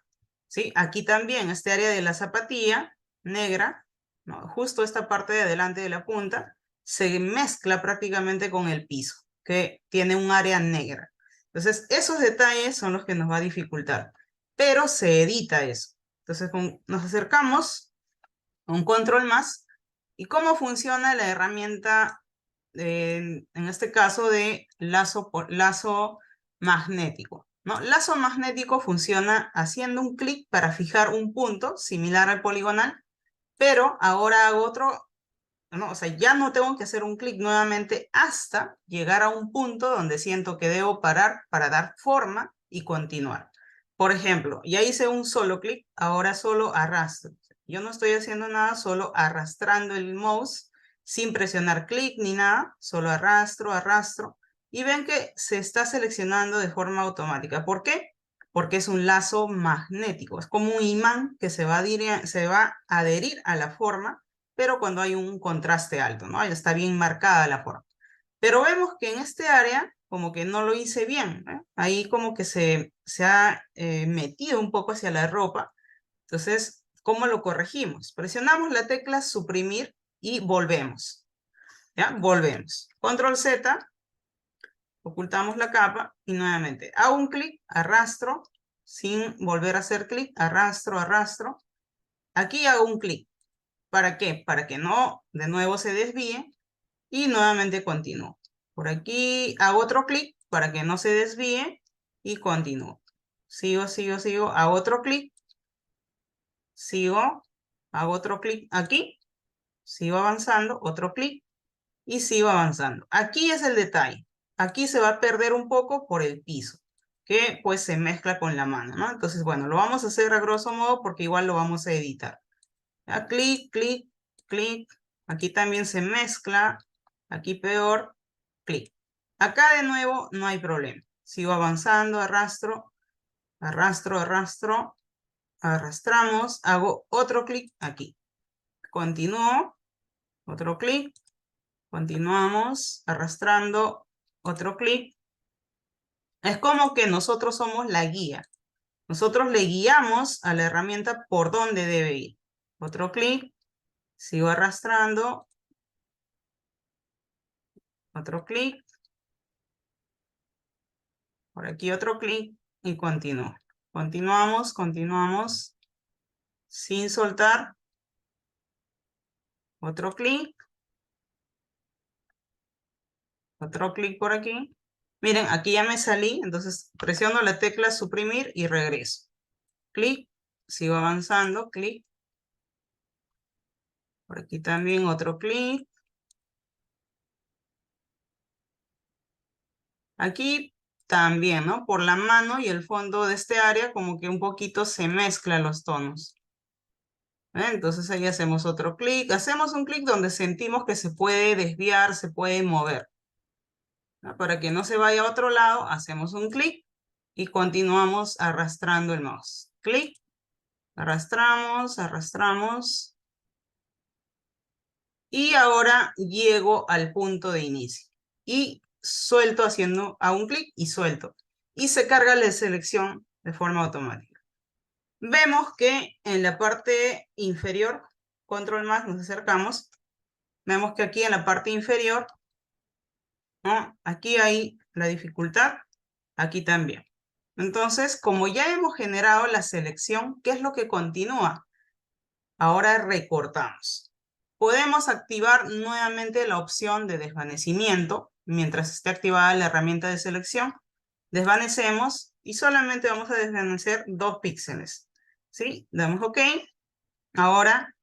¿sí? Aquí también, este área de la zapatilla negra, ¿no? Justo esta parte de adelante de la punta, se mezcla prácticamente con el piso, que tiene un área negra. Entonces, esos detalles son los que nos va a dificultar, pero se edita eso. Entonces, nos acercamos a un control más. ¿Y cómo funciona la herramienta, en este caso, de lazo magnético? ¿No? Lazo magnético funciona haciendo un clic para fijar un punto similar al poligonal, pero ahora hago otro, ¿no? O sea, ya no tengo que hacer un clic nuevamente hasta llegar a un punto donde siento que debo parar para dar forma y continuar. Por ejemplo, ya hice un solo clic, ahora solo arrastro. Yo no estoy haciendo nada, solo arrastrando el mouse sin presionar clic ni nada, solo arrastro, arrastro. Y ven que se está seleccionando de forma automática. ¿Por qué? porque es un lazo magnético. Es como un imán que se va a adherir a la forma, pero cuando hay un contraste alto, ¿no? Ya está bien marcada la forma. Pero vemos que en este área como que no lo hice bien, ¿eh? Ahí como que se ha metido un poco hacia la ropa. Entonces, ¿cómo lo corregimos? Presionamos la tecla suprimir y volvemos. ¿Ya? Volvemos. Control Z, ocultamos la capa y nuevamente hago un clic, arrastro, sin volver a hacer clic, arrastro, arrastro. Aquí hago un clic. ¿Para qué? Para que no de nuevo se desvíe y nuevamente continúo. Por aquí hago otro clic para que no se desvíe y continúo. Sigo, sigo, sigo, hago otro clic, sigo, hago otro clic aquí, sigo avanzando, otro clic y sigo avanzando. Aquí es el detalle. Aquí se va a perder un poco por el piso, que pues se mezcla con la mano, ¿no? Entonces, bueno, lo vamos a hacer a grosso modo porque igual lo vamos a editar. ¿Ya? Clic, clic, clic. Aquí también se mezcla. Aquí peor, clic. Acá de nuevo no hay problema. Sigo avanzando, arrastro, arrastro, arrastro, arrastramos, hago otro clic aquí. Continúo, otro clic, continuamos, arrastrando, otro clic. Es como que nosotros somos la guía. Nosotros le guiamos a la herramienta por dónde debe ir. Otro clic, sigo arrastrando, otro clic, por aquí otro clic y continúo. Continuamos, continuamos, sin soltar, otro clic por aquí. Miren, aquí ya me salí, entonces presiono la tecla suprimir y regreso. Clic, sigo avanzando, clic. Por aquí también otro clic. Aquí también, ¿no? Por la mano y el fondo de este área como que un poquito se mezclan los tonos. Entonces ahí hacemos otro clic. Hacemos un clic donde sentimos que se puede desviar, se puede mover. ¿No? Para que no se vaya a otro lado, hacemos un clic y continuamos arrastrando el mouse. Clic, arrastramos, arrastramos. Y ahora llego al punto de inicio. Y suelto haciendo a un clic y suelto. Y se carga la selección de forma automática. Vemos que en la parte inferior, control más, nos acercamos. Vemos que aquí en la parte inferior, ¿no? Aquí hay la dificultad, aquí también. Entonces, como ya hemos generado la selección, ¿qué es lo que continúa? Ahora recortamos. Podemos activar nuevamente la opción de desvanecimiento. Mientras esté activada la herramienta de selección, desvanecemos y solamente vamos a desvanecer 2 píxeles. ¿Sí? Damos OK. Ahora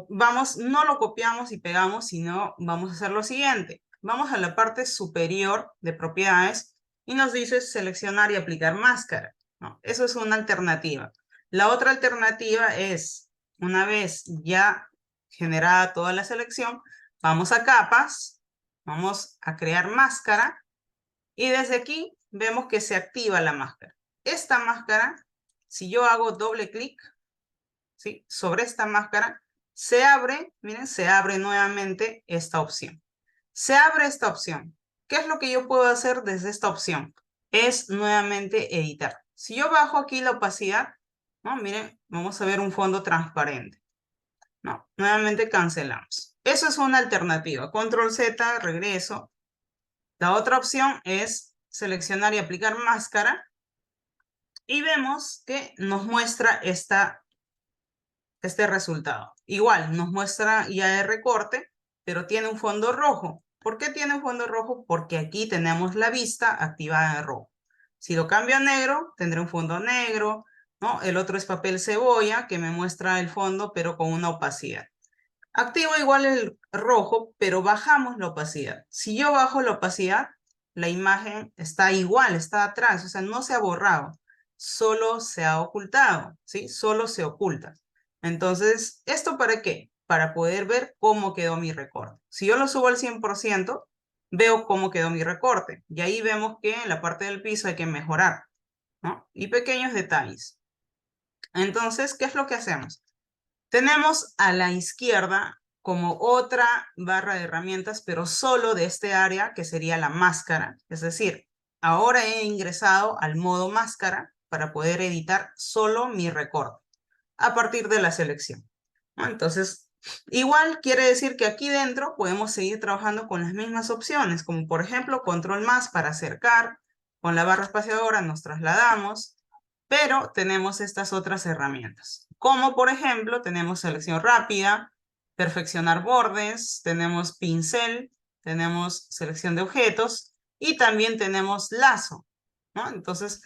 vamos, no lo copiamos y pegamos, sino vamos a hacer lo siguiente. Vamos a la parte superior de propiedades y nos dice seleccionar y aplicar máscara. ¿No? Eso es una alternativa. La otra alternativa es, una vez ya generada toda la selección, vamos a capas, vamos a crear máscara y desde aquí vemos que se activa la máscara. Esta máscara, si yo hago doble clic, ¿sí? Sobre esta máscara, se abre, miren, se abre nuevamente esta opción. Se abre esta opción. ¿Qué es lo que yo puedo hacer desde esta opción? Es nuevamente editar. Si yo bajo aquí la opacidad, ¿no? Miren, vamos a ver un fondo transparente. ¿No? Nuevamente cancelamos. Eso es una alternativa. Control Z, regreso. La otra opción es seleccionar y aplicar máscara. Y vemos que nos muestra este resultado. Igual, nos muestra ya el recorte, pero tiene un fondo rojo. ¿Por qué tiene un fondo rojo? Porque aquí tenemos la vista activada en rojo. Si lo cambio a negro, tendré un fondo negro, ¿no? El otro es papel cebolla, que me muestra el fondo, pero con una opacidad. Activo igual el rojo, pero bajamos la opacidad. Si yo bajo la opacidad, la imagen está igual, está atrás, o sea, no se ha borrado, solo se ha ocultado, ¿sí? Solo se oculta. Entonces, ¿esto para qué? Para poder ver cómo quedó mi recorte. Si yo lo subo al 100%, veo cómo quedó mi recorte. Y ahí vemos que en la parte del piso hay que mejorar. ¿no? Y pequeños detalles. Entonces, ¿qué es lo que hacemos? Tenemos a la izquierda como otra barra de herramientas, pero solo de este área que sería la máscara. Es decir, ahora he ingresado al modo máscara para poder editar solo mi recorte a partir de la selección, ¿no? Entonces, igual quiere decir que aquí dentro podemos seguir trabajando con las mismas opciones, como por ejemplo, control más para acercar, con la barra espaciadora nos trasladamos, pero tenemos estas otras herramientas, como por ejemplo, tenemos selección rápida, perfeccionar bordes, tenemos pincel, tenemos selección de objetos y también tenemos lazo, ¿no? Entonces,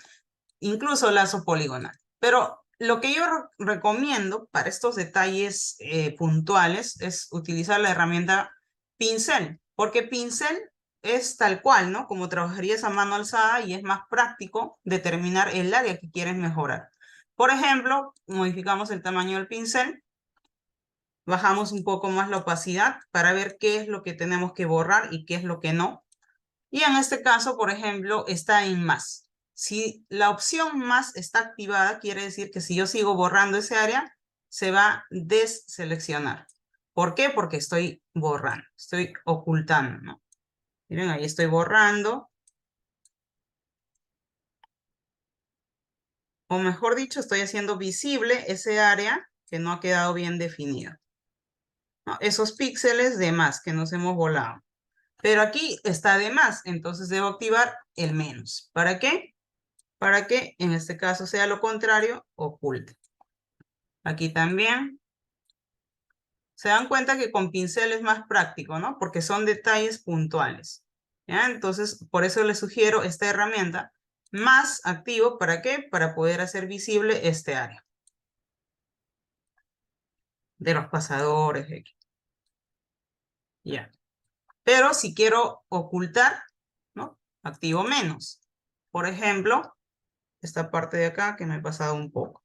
incluso lazo poligonal. Pero lo que yo recomiendo para estos detalles puntuales es utilizar la herramienta pincel, porque pincel es tal cual, ¿no? Como trabajarías a mano alzada y es más práctico determinar el área que quieres mejorar. Por ejemplo, modificamos el tamaño del pincel, bajamos un poco más la opacidad para ver qué es lo que tenemos que borrar y qué es lo que no. Y en este caso, por ejemplo, está en más. Si la opción más está activada, quiere decir que si yo sigo borrando ese área, se va a deseleccionar. ¿Por qué? Porque estoy borrando, estoy ocultando, ¿no? Miren, ahí estoy borrando. O mejor dicho, estoy haciendo visible ese área que no ha quedado bien definido, ¿no? Esos píxeles de más que nos hemos volado. Pero aquí está de más, entonces debo activar el menos. ¿Para qué? Para que en este caso sea lo contrario, oculte. Aquí también. Se dan cuenta que con pincel es más práctico, ¿no? Porque son detalles puntuales. ¿Ya? Entonces, por eso les sugiero esta herramienta más activo. ¿Para qué? Para poder hacer visible este área de los pasadores. Ya. Pero si quiero ocultar, ¿no? Activo menos. Por ejemplo, esta parte de acá que me he pasado un poco.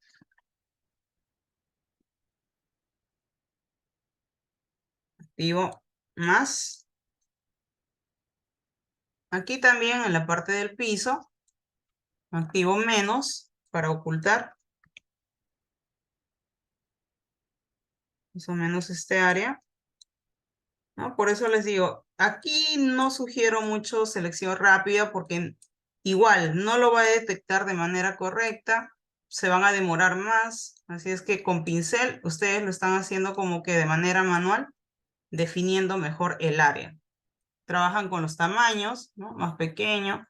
Activo más. Aquí también en la parte del piso, activo menos para ocultar más o menos este área, ¿no? Por eso les digo, aquí no sugiero mucho selección rápida porque igual no lo va a detectar de manera correcta, se van a demorar más, así es que con pincel ustedes lo están haciendo como que de manera manual, definiendo mejor el área. Trabajan con los tamaños, ¿no? Más pequeño,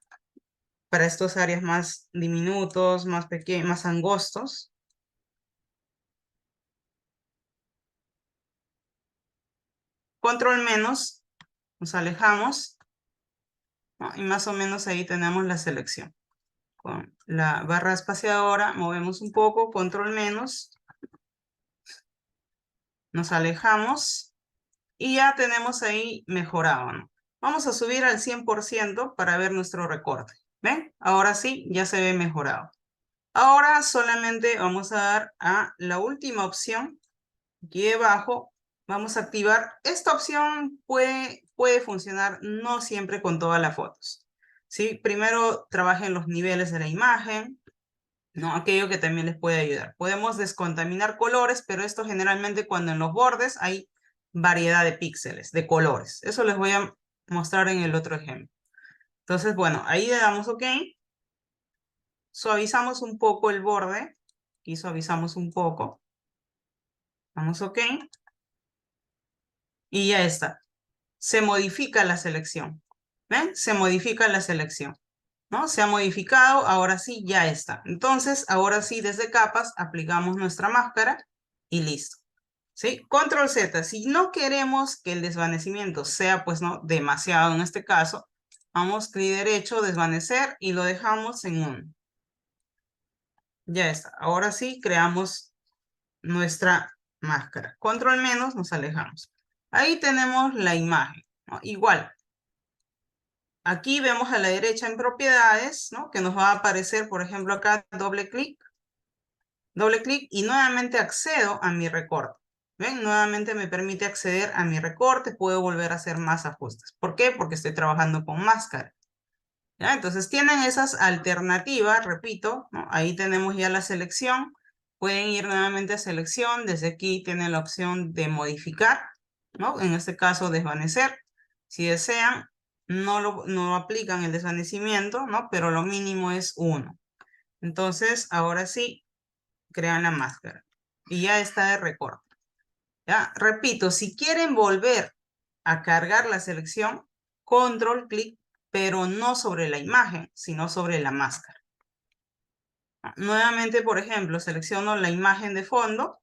para estos áreas más diminutos, más pequeños, más angostos. Control menos, nos alejamos, ¿no? Y más o menos ahí tenemos la selección. Con la barra espaciadora movemos un poco, control menos, nos alejamos y ya tenemos ahí mejorado, ¿no? Vamos a subir al 100% para ver nuestro recorte. ¿Ven? Ahora sí, ya se ve mejorado. Ahora solamente vamos a dar a la última opción. Aquí debajo vamos a activar. Esta opción puede funcionar no siempre con todas las fotos, ¿sí? Primero trabajen los niveles de la imagen, ¿no? Aquello que también les puede ayudar. Podemos descontaminar colores, pero esto generalmente cuando en los bordes hay variedad de píxeles, de colores. Eso les voy a mostrar en el otro ejemplo. Entonces, bueno, ahí le damos OK. Suavizamos un poco el borde. Aquí suavizamos un poco. Damos OK. Y ya está. Se modifica la selección. ¿Ven? Se modifica la selección, ¿no? Se ha modificado, ahora sí, ya está. Entonces, ahora sí, desde capas, aplicamos nuestra máscara y listo. ¿Sí? Control Z. Si no queremos que el desvanecimiento sea, pues, no, demasiado en este caso, vamos clic derecho, desvanecer y lo dejamos en 1. Ya está. Ahora sí, creamos nuestra máscara. Control menos, nos alejamos. Ahí tenemos la imagen, ¿no? Igual. Aquí vemos a la derecha en propiedades, ¿no? Que nos va a aparecer, por ejemplo, acá doble clic y nuevamente accedo a mi recorte. ¿Ven? Nuevamente me permite acceder a mi recorte, puedo volver a hacer más ajustes. ¿Por qué? Porque estoy trabajando con máscara. ¿Ya? Entonces tienen esas alternativas, repito, ¿no? Ahí tenemos ya la selección. Pueden ir nuevamente a selección. Desde aquí tienen la opción de modificar, ¿no? En este caso, desvanecer. Si desean, no aplican el desvanecimiento, ¿no? Pero lo mínimo es 1. Entonces, ahora sí, crean la máscara. Y ya está de recorte. ¿Ya? Repito, si quieren volver a cargar la selección, control clic, pero no sobre la imagen, sino sobre la máscara. Nuevamente, por ejemplo, selecciono la imagen de fondo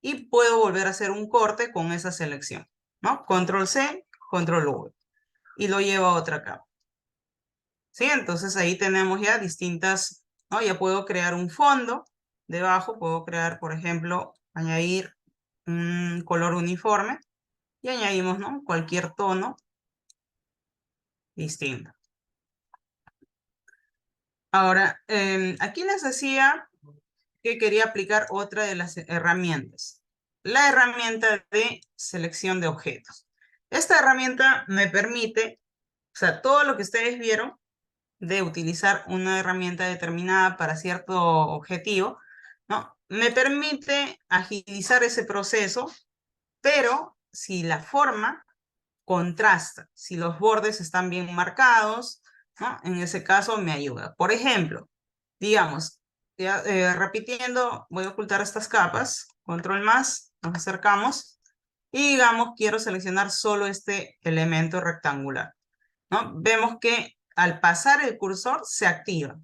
y puedo volver a hacer un corte con esa selección, ¿no? Control C, control V, y lo llevo a otra capa. ¿Sí? Entonces ahí tenemos ya distintas, ¿no? Ya puedo crear un fondo. Debajo puedo crear, por ejemplo, añadir un color uniforme y añadimos, ¿no? Cualquier tono distinto. Ahora, aquí les decía que quería aplicar otra de las herramientas. La herramienta de selección de objetos. Esta herramienta me permite, o sea, todo lo que ustedes vieron de utilizar una herramienta determinada para cierto objetivo, ¿no? Me permite agilizar ese proceso, pero si la forma contrasta, si los bordes están bien marcados, ¿no? En ese caso me ayuda. Por ejemplo, digamos, ya, repitiendo, voy a ocultar estas capas, control más, nos acercamos, y digamos, quiero seleccionar solo este elemento rectangular, ¿no? Vemos que al pasar el cursor se activa.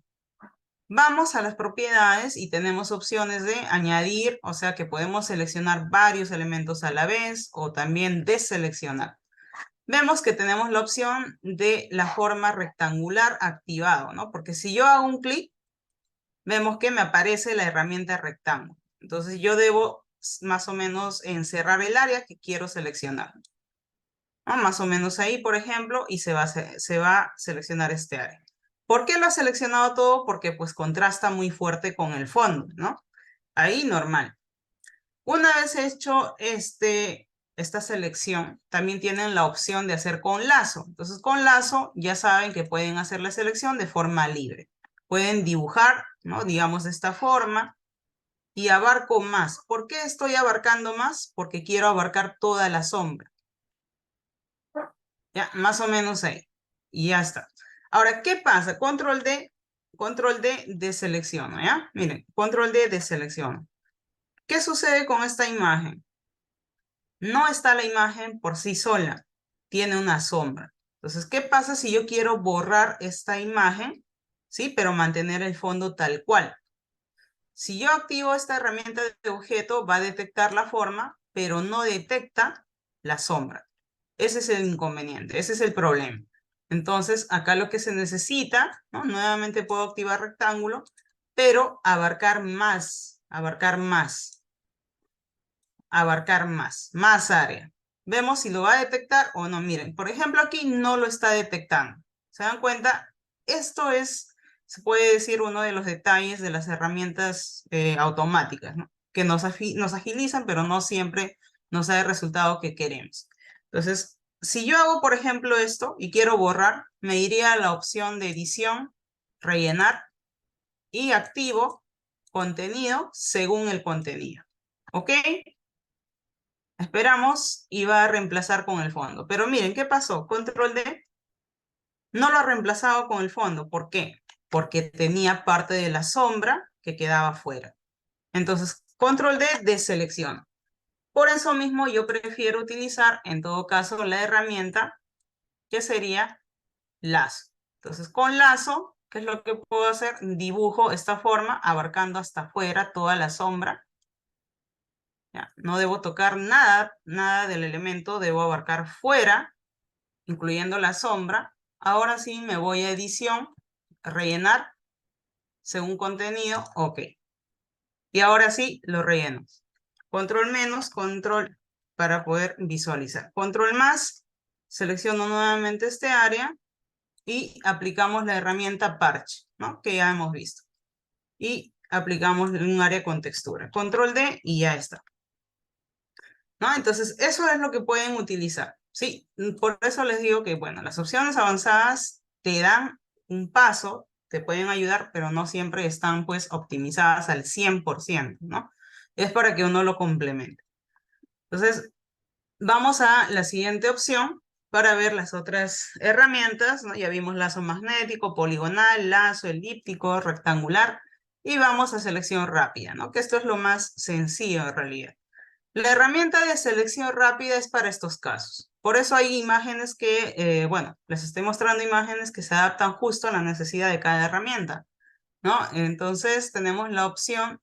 Vamos a las propiedades y tenemos opciones de añadir, o sea que podemos seleccionar varios elementos a la vez o también deseleccionar. Vemos que tenemos la opción de la forma rectangular activado, ¿no? Porque si yo hago un clic, vemos que me aparece la herramienta rectángulo. Entonces yo debo más o menos encerrar el área que quiero seleccionar, ¿no? Más o menos ahí, por ejemplo, y se va a seleccionar este área. ¿Por qué lo ha seleccionado todo? Porque pues contrasta muy fuerte con el fondo, ¿no? Ahí normal. Una vez hecho esta selección, también tienen la opción de hacer con lazo. Entonces, con lazo ya saben que pueden hacer la selección de forma libre. Pueden dibujar, ¿no? Digamos de esta forma y abarco más. ¿Por qué estoy abarcando más? Porque quiero abarcar toda la sombra. Ya, más o menos ahí. Y ya está. Ahora, ¿qué pasa? Control D, deselecciono, ¿ya? Miren, control D, deselecciono. ¿Qué sucede con esta imagen? No está la imagen por sí sola, tiene una sombra. Entonces, ¿qué pasa si yo quiero borrar esta imagen? Sí, pero mantener el fondo tal cual. Si yo activo esta herramienta de objeto, va a detectar la forma, pero no detecta la sombra. Ese es el inconveniente, ese es el problema. Entonces, acá lo que se necesita, ¿no? Nuevamente puedo activar rectángulo, pero abarcar más, más área. Vemos si lo va a detectar o no. Miren, por ejemplo, aquí no lo está detectando. ¿Se dan cuenta? Esto es, se puede decir, uno de los detalles de las herramientas automáticas, ¿no? Que nos agilizan, pero no siempre nos da el resultado que queremos. Entonces, si yo hago, por ejemplo, esto y quiero borrar, me iría a la opción de edición, rellenar y activo contenido según el contenido. ¿Ok? Esperamos y va a reemplazar con el fondo. Pero miren, ¿qué pasó? Control D no lo ha reemplazado con el fondo. ¿Por qué? Porque tenía parte de la sombra que quedaba fuera. Entonces, Control D deselecciona. Por eso mismo yo prefiero utilizar, en todo caso, la herramienta que sería lazo. Entonces, con lazo, ¿qué es lo que puedo hacer? Dibujo esta forma, abarcando hasta afuera toda la sombra. ¿Ya? No debo tocar nada, nada del elemento, debo abarcar fuera, incluyendo la sombra. Ahora sí me voy a edición, rellenar, según contenido, ok. Y ahora sí lo relleno. Control menos, control para poder visualizar. Control más, selecciono nuevamente este área y aplicamos la herramienta Parche, ¿no? Que ya hemos visto. Y aplicamos un área con textura. Control D y ya está. ¿No? Entonces, eso es lo que pueden utilizar, ¿sí? Por eso les digo que, bueno, las opciones avanzadas te dan un paso, te pueden ayudar, pero no siempre están pues optimizadas al 100%, ¿no? Es para que uno lo complemente. Entonces, vamos a la siguiente opción para ver las otras herramientas, ¿no? Ya vimos lazo magnético, poligonal, lazo elíptico, rectangular, y vamos a selección rápida, ¿no? Que esto es lo más sencillo en realidad. La herramienta de selección rápida es para estos casos. Por eso hay imágenes que, bueno, les estoy mostrando imágenes que se adaptan justo a la necesidad de cada herramienta, ¿no? Entonces tenemos la opción,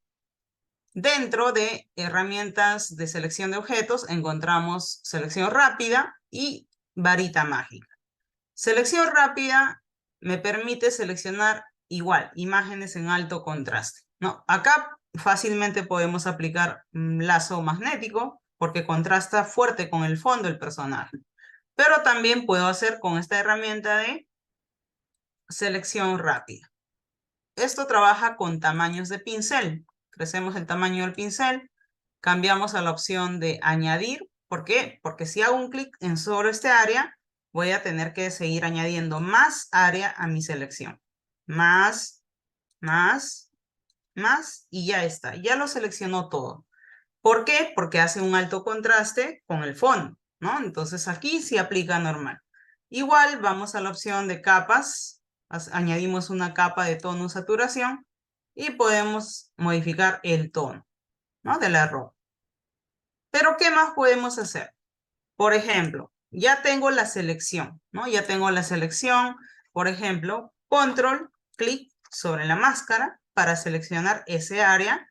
dentro de herramientas de selección de objetos, encontramos selección rápida y varita mágica. Selección rápida me permite seleccionar igual imágenes en alto contraste, ¿no? Acá fácilmente podemos aplicar un lazo magnético porque contrasta fuerte con el fondo del personaje. Pero también puedo hacer con esta herramienta de selección rápida. Esto trabaja con tamaños de pincel. Crecemos el tamaño del pincel, cambiamos a la opción de añadir. ¿Por qué? Porque si hago un clic en solo este área, voy a tener que seguir añadiendo más área a mi selección. Más, más, más, y ya está. Ya lo seleccionó todo. ¿Por qué? Porque hace un alto contraste con el fondo, ¿no? Entonces aquí sí aplica normal. Igual vamos a la opción de capas, añadimos una capa de tono saturación y podemos modificar el tono, ¿no? De la ropa. Pero ¿qué más podemos hacer? Por ejemplo, ya tengo la selección, ¿no? Ya tengo la selección, por ejemplo, control, clic sobre la máscara para seleccionar ese área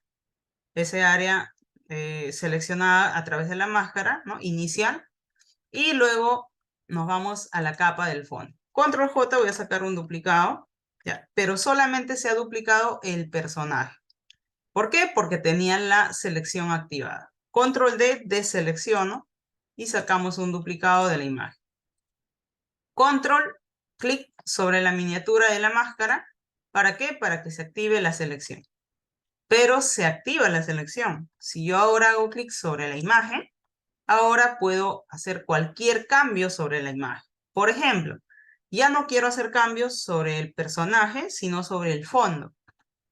seleccionada a través de la máscara, ¿no? Inicial, y luego nos vamos a la capa del fondo. Control J, voy a sacar un duplicado, ya, pero solamente se ha duplicado el personaje. ¿Por qué? Porque tenía la selección activada. Control D, deselecciono y sacamos un duplicado de la imagen. Control, clic sobre la miniatura de la máscara. ¿Para qué? Para que se active la selección. Pero se activa la selección. Si yo ahora hago clic sobre la imagen, ahora puedo hacer cualquier cambio sobre la imagen. Por ejemplo, ya no quiero hacer cambios sobre el personaje, sino sobre el fondo.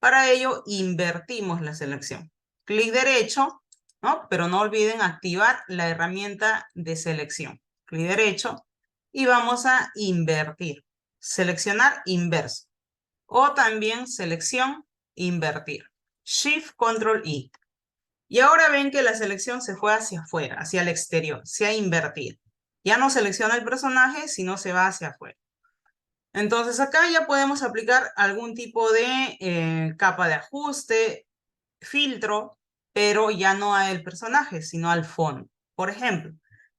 Para ello, invertimos la selección. Clic derecho, ¿no? Pero no olviden activar la herramienta de selección. Clic derecho y vamos a invertir. Seleccionar inverso. O también selección, invertir. Shift, Control, I. Y ahora ven que la selección se fue hacia afuera, hacia el exterior, se ha invertido. Ya no selecciona el personaje, sino se va hacia afuera. Entonces acá ya podemos aplicar algún tipo de capa de ajuste, filtro, pero ya no al personaje, sino al fondo. Por ejemplo,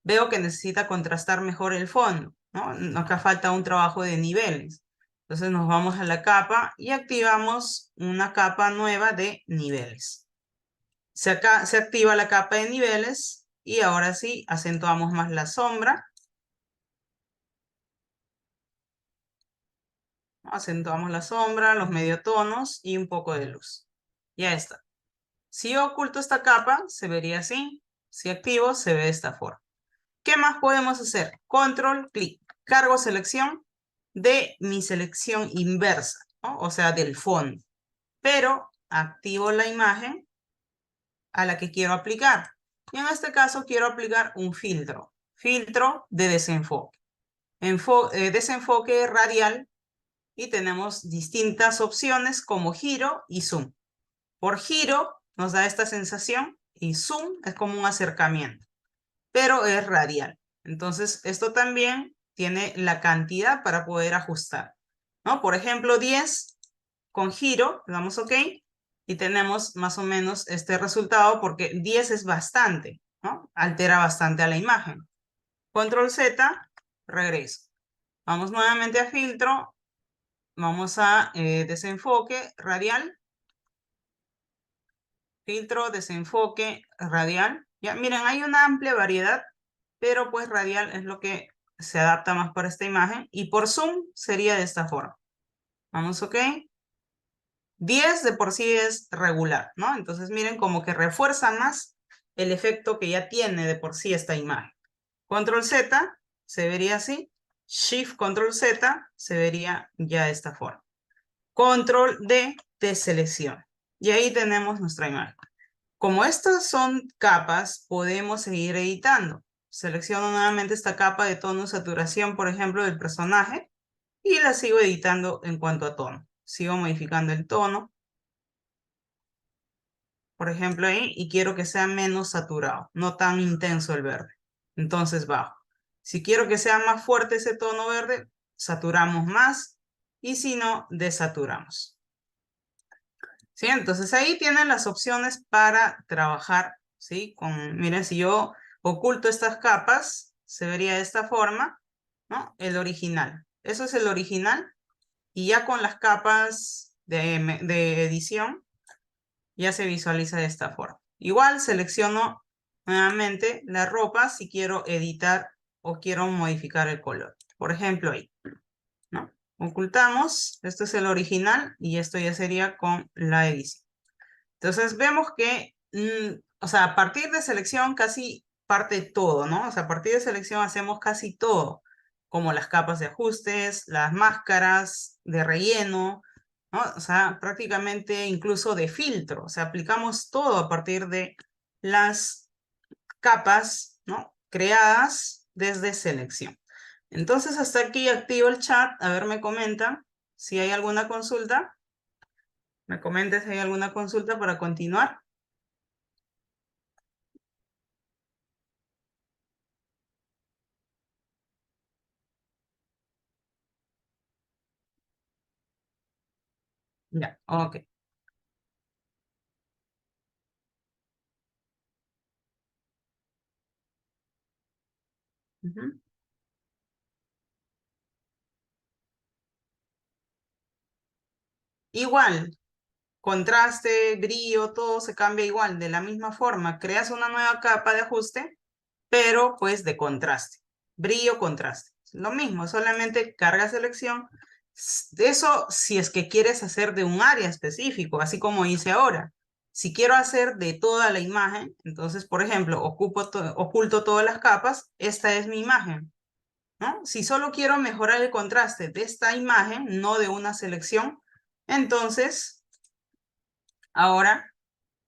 veo que necesita contrastar mejor el fondo, ¿no? Acá falta un trabajo de niveles. Entonces nos vamos a la capa y activamos una capa nueva de niveles. Se activa la capa de niveles y ahora sí acentuamos más la sombra. Acentuamos la sombra, los mediotonos y un poco de luz. Ya está. Si yo oculto esta capa, se vería así. Si activo, se ve de esta forma. ¿Qué más podemos hacer? Control, clic. Cargo selección de mi selección inversa, ¿no? O sea, del fondo. Pero activo la imagen a la que quiero aplicar. Y en este caso quiero aplicar un filtro. Filtro de desenfoque. Desenfoque radial. Y tenemos distintas opciones como giro y zoom. Por giro nos da esta sensación y zoom es como un acercamiento, pero es radial. Entonces, esto también tiene la cantidad para poder ajustar, ¿no? Por ejemplo, 10 con giro, le damos OK y tenemos más o menos este resultado porque 10 es bastante, ¿no? Altera bastante a la imagen. Control Z, regreso. Vamos nuevamente a filtro. Vamos a desenfoque radial. Filtro, desenfoque radial. Ya, miren, hay una amplia variedad, pero pues radial es lo que se adapta más para esta imagen. Y por zoom sería de esta forma. Vamos, OK. 10 de por sí es regular, ¿no? Entonces miren como que refuerza más el efecto que ya tiene de por sí esta imagen. Control Z, se vería así. Shift Control Z, se vería ya de esta forma. Control D, de selección. Y ahí tenemos nuestra imagen. Como estas son capas, podemos seguir editando. Selecciono nuevamente esta capa de tono y saturación, por ejemplo, del personaje, y la sigo editando en cuanto a tono. Sigo modificando el tono, por ejemplo, ahí, y quiero que sea menos saturado, no tan intenso el verde. Entonces bajo. Si quiero que sea más fuerte ese tono verde, saturamos más, y si no, desaturamos. ¿Sí? Entonces ahí tienen las opciones para trabajar, ¿sí? Miren, si yo oculto estas capas, se vería de esta forma, ¿no? El original. Eso es el original, y ya con las capas de edición, ya se visualiza de esta forma. Igual selecciono nuevamente la ropa si quiero editar o quiero modificar el color. Por ejemplo, ahí, ¿no? Ocultamos, esto es el original y esto ya sería con la edición. Entonces vemos que, o sea, a partir de selección casi parte todo, ¿no? O sea, a partir de selección hacemos casi todo, como las capas de ajustes, las máscaras de relleno, ¿no? O sea, prácticamente incluso de filtro. O sea, aplicamos todo a partir de las capas, ¿no? Creadas desde selección. Entonces, hasta aquí activo el chat. A ver, me comenta si hay alguna consulta. Me comenta si hay alguna consulta para continuar. Ya, ok. Ujú. Igual, contraste, brillo, todo se cambia igual, de la misma forma. Creas una nueva capa de ajuste, pero pues de contraste. Brillo, contraste. Lo mismo, solamente carga selección. Eso si es que quieres hacer de un área específico, así como hice ahora. Si quiero hacer de toda la imagen, entonces, por ejemplo, oculto todas las capas, esta es mi imagen, ¿no? Si solo quiero mejorar el contraste de esta imagen, no de una selección, entonces, ahora,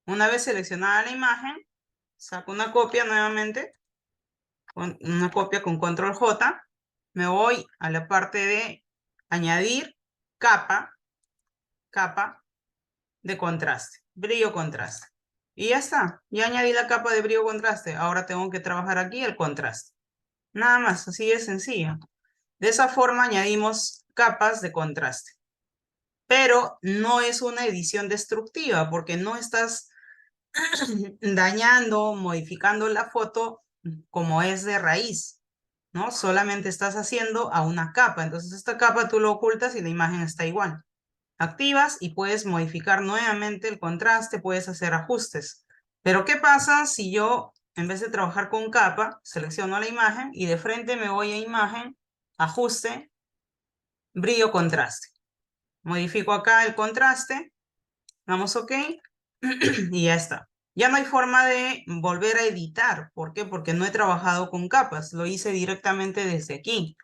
una vez seleccionada la imagen, saco una copia nuevamente, una copia con control J, me voy a la parte de añadir capa, capa de contraste, brillo contraste. Y ya está, ya añadí la capa de brillo contraste, ahora tengo que trabajar aquí el contraste. Nada más, así de sencillo. De esa forma añadimos capas de contraste. Pero no es una edición destructiva porque no estás dañando, modificando la foto como es de raíz, ¿no? Solamente estás haciendo a una capa. Entonces esta capa tú lo ocultas y la imagen está igual. Activas y puedes modificar nuevamente el contraste, puedes hacer ajustes. Pero ¿qué pasa si yo, en vez de trabajar con capa, selecciono la imagen y de frente me voy a imagen, ajuste, brillo, contraste? Modifico acá el contraste, damos OK y ya está. Ya no hay forma de volver a editar. ¿Por qué? Porque no he trabajado con capas, lo hice directamente desde aquí.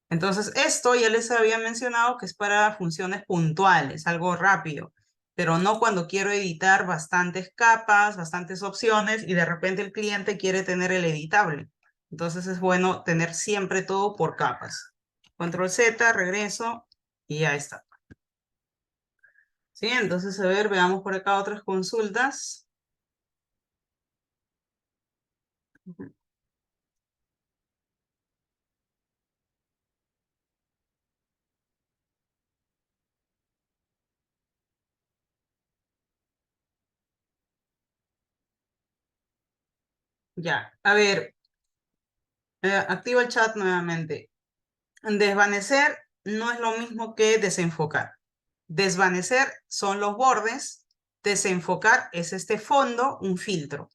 Entonces, esto ya les había mencionado que es para funciones puntuales, algo rápido, pero no cuando quiero editar bastantes capas, bastantes opciones y de repente el cliente quiere tener el editable. Entonces es bueno tener siempre todo por capas. Control Z, regreso y ya está. Sí, entonces, a ver, veamos por acá otras consultas. Ujú. Ya, a ver, activo el chat nuevamente. Desvanecer no es lo mismo que desenfocar. Desvanecer son los bordes, desenfocar es este fondo, un filtro.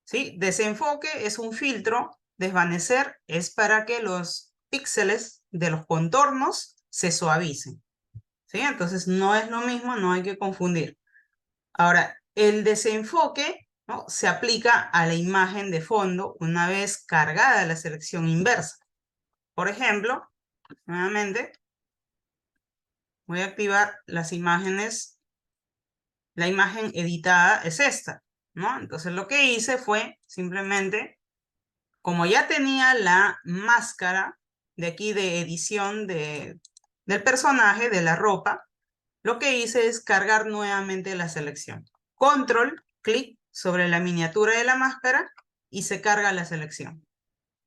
¿Sí? Desenfoque es un filtro, desvanecer es para que los píxeles de los contornos se suavicen. ¿Sí? Entonces no es lo mismo, no hay que confundir. Ahora, el desenfoque, ¿no?, se aplica a la imagen de fondo una vez cargada la selección inversa. Por ejemplo, nuevamente, voy a activar las imágenes. La imagen editada es esta, ¿no? Entonces lo que hice fue simplemente, como ya tenía la máscara de aquí de edición del personaje, de la ropa, lo que hice es cargar nuevamente la selección. Control, clic sobre la miniatura de la máscara y se carga la selección.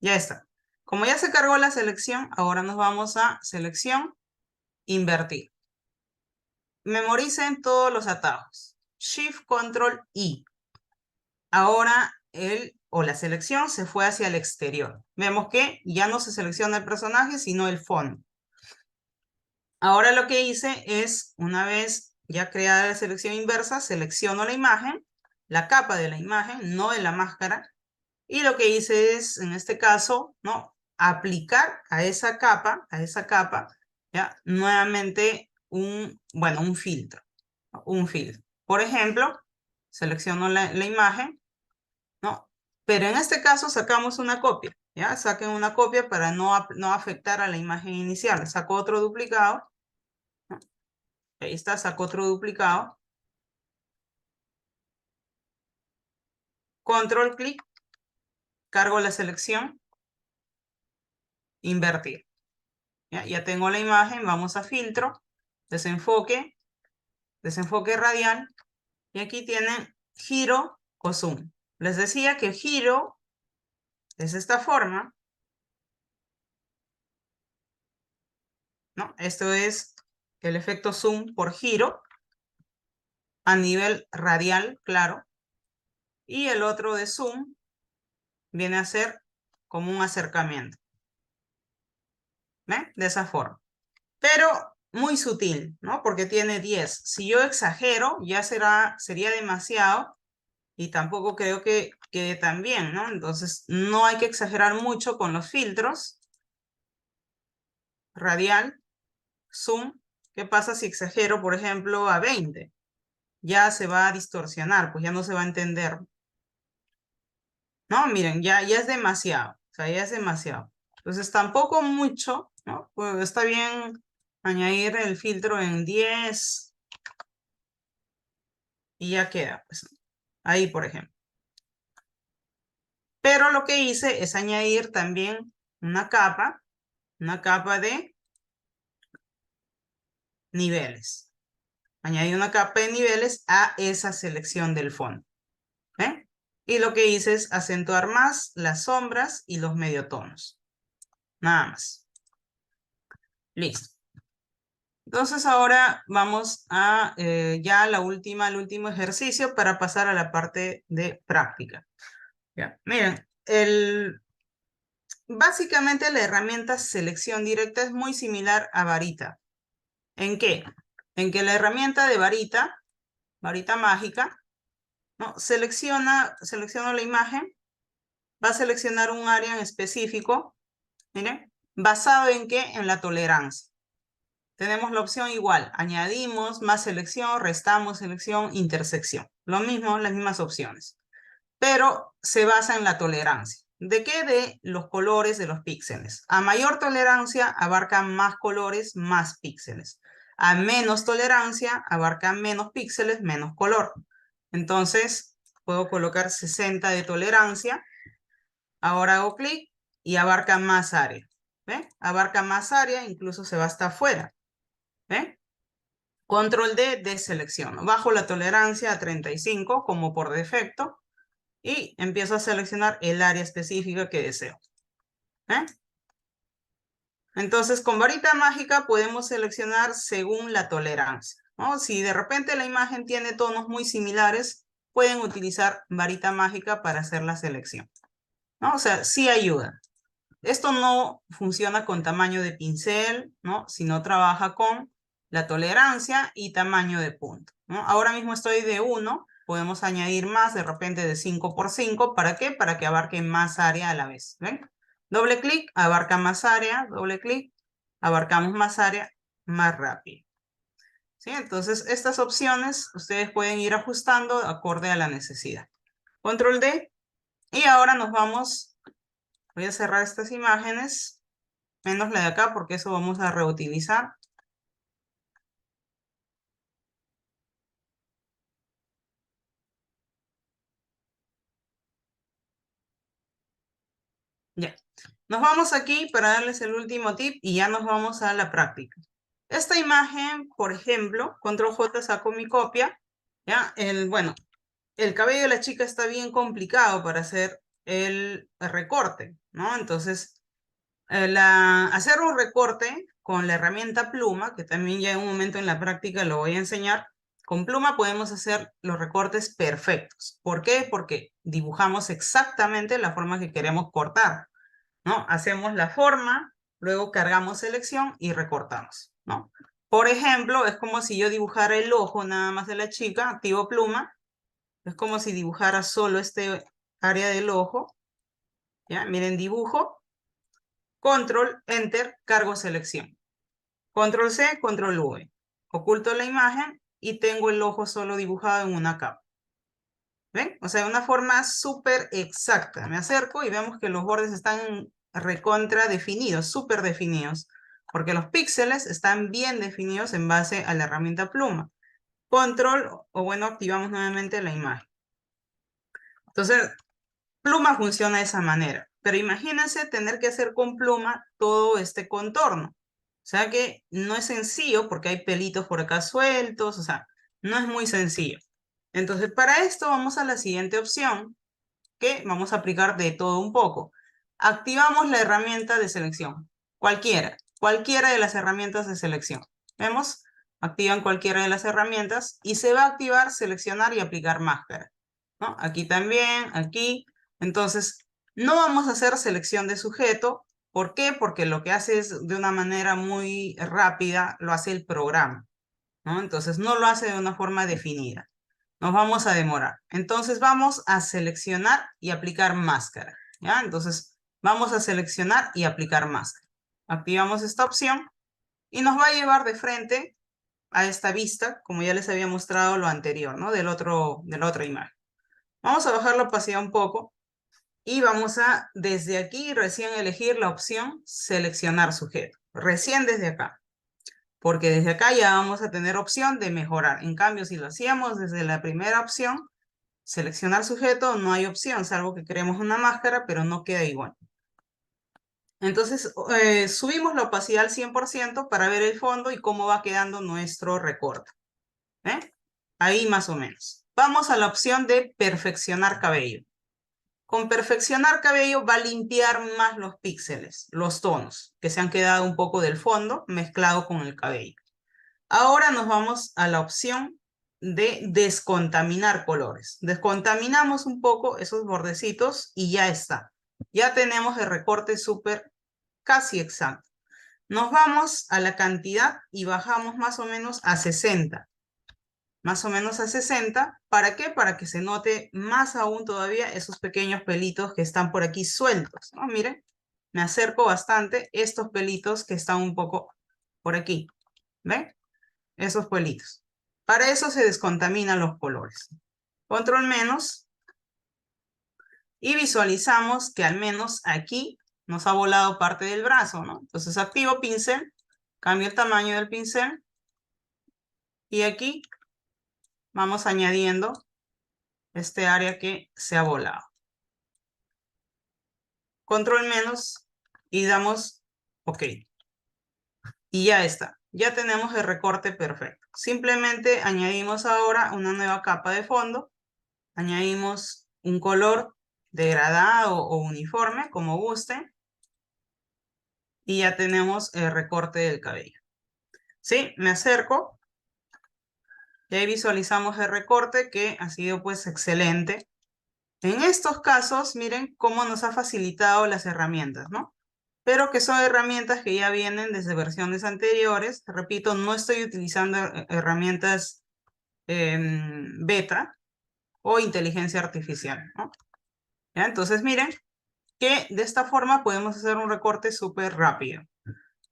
Ya está. Como ya se cargó la selección, ahora nos vamos a selección, invertir. Memoricen todos los atajos. Shift, Control, I. Ahora la selección se fue hacia el exterior. Vemos que ya no se selecciona el personaje, sino el fondo. Ahora lo que hice es, una vez ya creada la selección inversa, selecciono la imagen, la capa de la imagen, no de la máscara, y lo que hice es, en este caso, ¿no? Aplicar a esa capa, ya, nuevamente un filtro, ¿no? Un filtro. Por ejemplo, selecciono la imagen, ¿no? Pero en este caso sacamos una copia, ¿ya? Saquen una copia para no afectar a la imagen inicial. Saco otro duplicado, ¿no? Ahí está, saco otro duplicado. Control clic, cargo la selección, invertir. Ya tengo la imagen, vamos a filtro, desenfoque, desenfoque radial, y aquí tienen giro o zoom. Les decía que giro es esta forma, ¿no? Esto es el efecto zoom por giro a nivel radial, claro, y el otro de zoom viene a ser como un acercamiento, ¿ven? De esa forma. Pero muy sutil, ¿no? Porque tiene 10. Si yo exagero, ya sería demasiado y tampoco creo que quede tan bien, ¿no? Entonces, no hay que exagerar mucho con los filtros. Radial, zoom. ¿Qué pasa si exagero, por ejemplo, a 20? Ya se va a distorsionar, pues ya no se va a entender. No, miren, ya es demasiado. O sea, ya es demasiado. Entonces, tampoco mucho, ¿no? Pues está bien añadir el filtro en 10 y ya queda, pues. Ahí, por ejemplo. Pero lo que hice es añadir también una capa de niveles. Añadí una capa de niveles a esa selección del fondo. ¿Ven? Y lo que hice es acentuar más las sombras y los mediotonos. Nada más. Listo. Entonces ahora vamos a ya el último ejercicio para pasar a la parte de práctica. Ya. Miren, básicamente la herramienta selección directa es muy similar a varita. ¿En qué? En que la herramienta de varita mágica, ¿no? Selecciono la imagen, va a seleccionar un área en específico, miren, basado en qué? En la tolerancia. Tenemos la opción igual, añadimos, más selección, restamos selección, intersección. Lo mismo, las mismas opciones. Pero se basa en la tolerancia. ¿De qué? De los colores de los píxeles. A mayor tolerancia abarca más colores, más píxeles. A menos tolerancia abarca menos píxeles, menos color. Entonces, puedo colocar 60 de tolerancia. Ahora hago clic y abarca más área. ¿Ven? Abarca más área, incluso se va hasta afuera. ¿Ven? Control D, deselecciono. Bajo la tolerancia a 35 como por defecto y empiezo a seleccionar el área específica que deseo. ¿Eh? Entonces, con varita mágica podemos seleccionar según la tolerancia, ¿no? Si de repente la imagen tiene tonos muy similares, pueden utilizar varita mágica para hacer la selección, ¿no? O sea, sí ayuda. Esto no funciona con tamaño de pincel, ¿no? Sino trabaja con la tolerancia y tamaño de punto, ¿no? Ahora mismo estoy de 1, podemos añadir más, de repente de 5 por 5. ¿Para qué? Para que abarque más área a la vez. ¿Ven? Doble clic, abarca más área, doble clic, abarcamos más área más rápido. ¿Sí? Entonces, estas opciones ustedes pueden ir ajustando acorde a la necesidad. Control D. Y ahora nos vamos, voy a cerrar estas imágenes. menos la de acá porque eso vamos a reutilizar. Ya. Nos vamos aquí para darles el último tip y ya nos vamos a la práctica. Esta imagen, por ejemplo, control J saco mi copia, ¿ya? Bueno, el cabello de la chica está bien complicado para hacer el recorte, ¿no? Entonces, hacer un recorte con la herramienta pluma, que también ya en un momento en la práctica lo voy a enseñar, con pluma podemos hacer los recortes perfectos. ¿Por qué? Porque dibujamos exactamente la forma que queremos cortar, ¿no? Hacemos la forma, luego cargamos selección y recortamos, ¿no? Por ejemplo, es como si yo dibujara el ojo nada más de la chica, activo pluma, es como si dibujara solo este área del ojo, ¿ya? Miren, dibujo, control, enter, cargo selección. Control C, control V. Oculto la imagen y tengo el ojo solo dibujado en una capa. ¿Ven? O sea, de una forma súper exacta. Me acerco y vemos que los bordes están recontra definidos, súper definidos, porque los píxeles están bien definidos en base a la herramienta pluma. Control, o bueno, activamos nuevamente la imagen. Entonces, pluma funciona de esa manera, pero imagínense tener que hacer con pluma todo este contorno. O sea que no es sencillo porque hay pelitos por acá sueltos, o sea, no es muy sencillo. Entonces, para esto vamos a la siguiente opción, que vamos a aplicar de todo un poco. Activamos la herramienta de selección, cualquiera de las herramientas de selección. ¿Vemos? Activan cualquiera de las herramientas y se va a activar seleccionar y aplicar máscara, ¿no? Aquí también, aquí. Entonces, no vamos a hacer selección de sujeto. ¿Por qué? Porque lo que hace es de una manera muy rápida, lo hace el programa, ¿no? Entonces, no lo hace de una forma definida. Nos vamos a demorar. Entonces vamos a seleccionar y aplicar máscara, ¿ya? Entonces vamos a seleccionar y aplicar máscara. Activamos esta opción y nos va a llevar de frente a esta vista, como ya les había mostrado lo anterior, ¿no? De la otra imagen. Vamos a bajar la opacidad un poco y vamos a, desde aquí, recién elegir la opción seleccionar sujeto. Recién desde acá, porque desde acá ya vamos a tener opción de mejorar. En cambio, si lo hacíamos desde la primera opción, seleccionar sujeto, no hay opción, salvo que creemos una máscara, pero no queda igual. Entonces, subimos la opacidad al 100% para ver el fondo y cómo va quedando nuestro recorte. ¿Eh? Ahí más o menos. Vamos a la opción de perfeccionar cabello. Con perfeccionar cabello va a limpiar más los píxeles, los tonos, que se han quedado un poco del fondo mezclado con el cabello. Ahora nos vamos a la opción de descontaminar colores. Descontaminamos un poco esos bordecitos y ya está. Ya tenemos el recorte súper casi exacto. Nos vamos a la cantidad y bajamos más o menos a 60. Más o menos a 60. ¿Para qué? Para que se note más aún todavía esos pequeños pelitos que están por aquí sueltos, ¿no? Miren, me acerco bastante estos pelitos que están un poco por aquí. ¿Ven? Esos pelitos. Para eso se descontaminan los colores. Control menos y visualizamos que al menos aquí nos ha volado parte del brazo, ¿no? Entonces activo pincel, cambio el tamaño del pincel y aquí vamos añadiendo este área que se ha volado. Control menos y damos OK. Y ya está. Ya tenemos el recorte perfecto. Simplemente añadimos ahora una nueva capa de fondo. Añadimos un color degradado o uniforme, como guste. Y ya tenemos el recorte del cabello. ¿Sí? Me acerco. Y ahí visualizamos el recorte que ha sido pues excelente. En estos casos, miren cómo nos ha facilitado las herramientas, ¿no? Pero que son herramientas que ya vienen desde versiones anteriores. Repito, no estoy utilizando herramientas beta o inteligencia artificial, ¿no? ¿Ya? Entonces, miren que de esta forma podemos hacer un recorte súper rápido.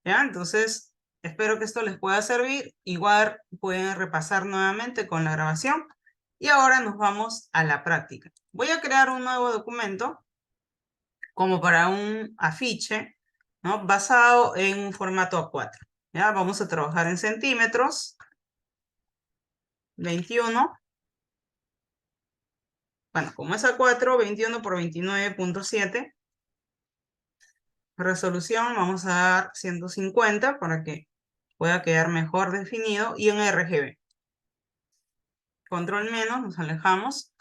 ¿Ya? Entonces, espero que esto les pueda servir. Igual pueden repasar nuevamente con la grabación. Y ahora nos vamos a la práctica. Voy a crear un nuevo documento como para un afiche. ¿no? Basado en un formato A4. ¿Ya? Vamos a trabajar en centímetros. 21. Bueno, como es A4, 21 por 29.7. Resolución, vamos a dar 150 para que pueda quedar mejor definido. Y en RGB. Control menos, nos alejamos.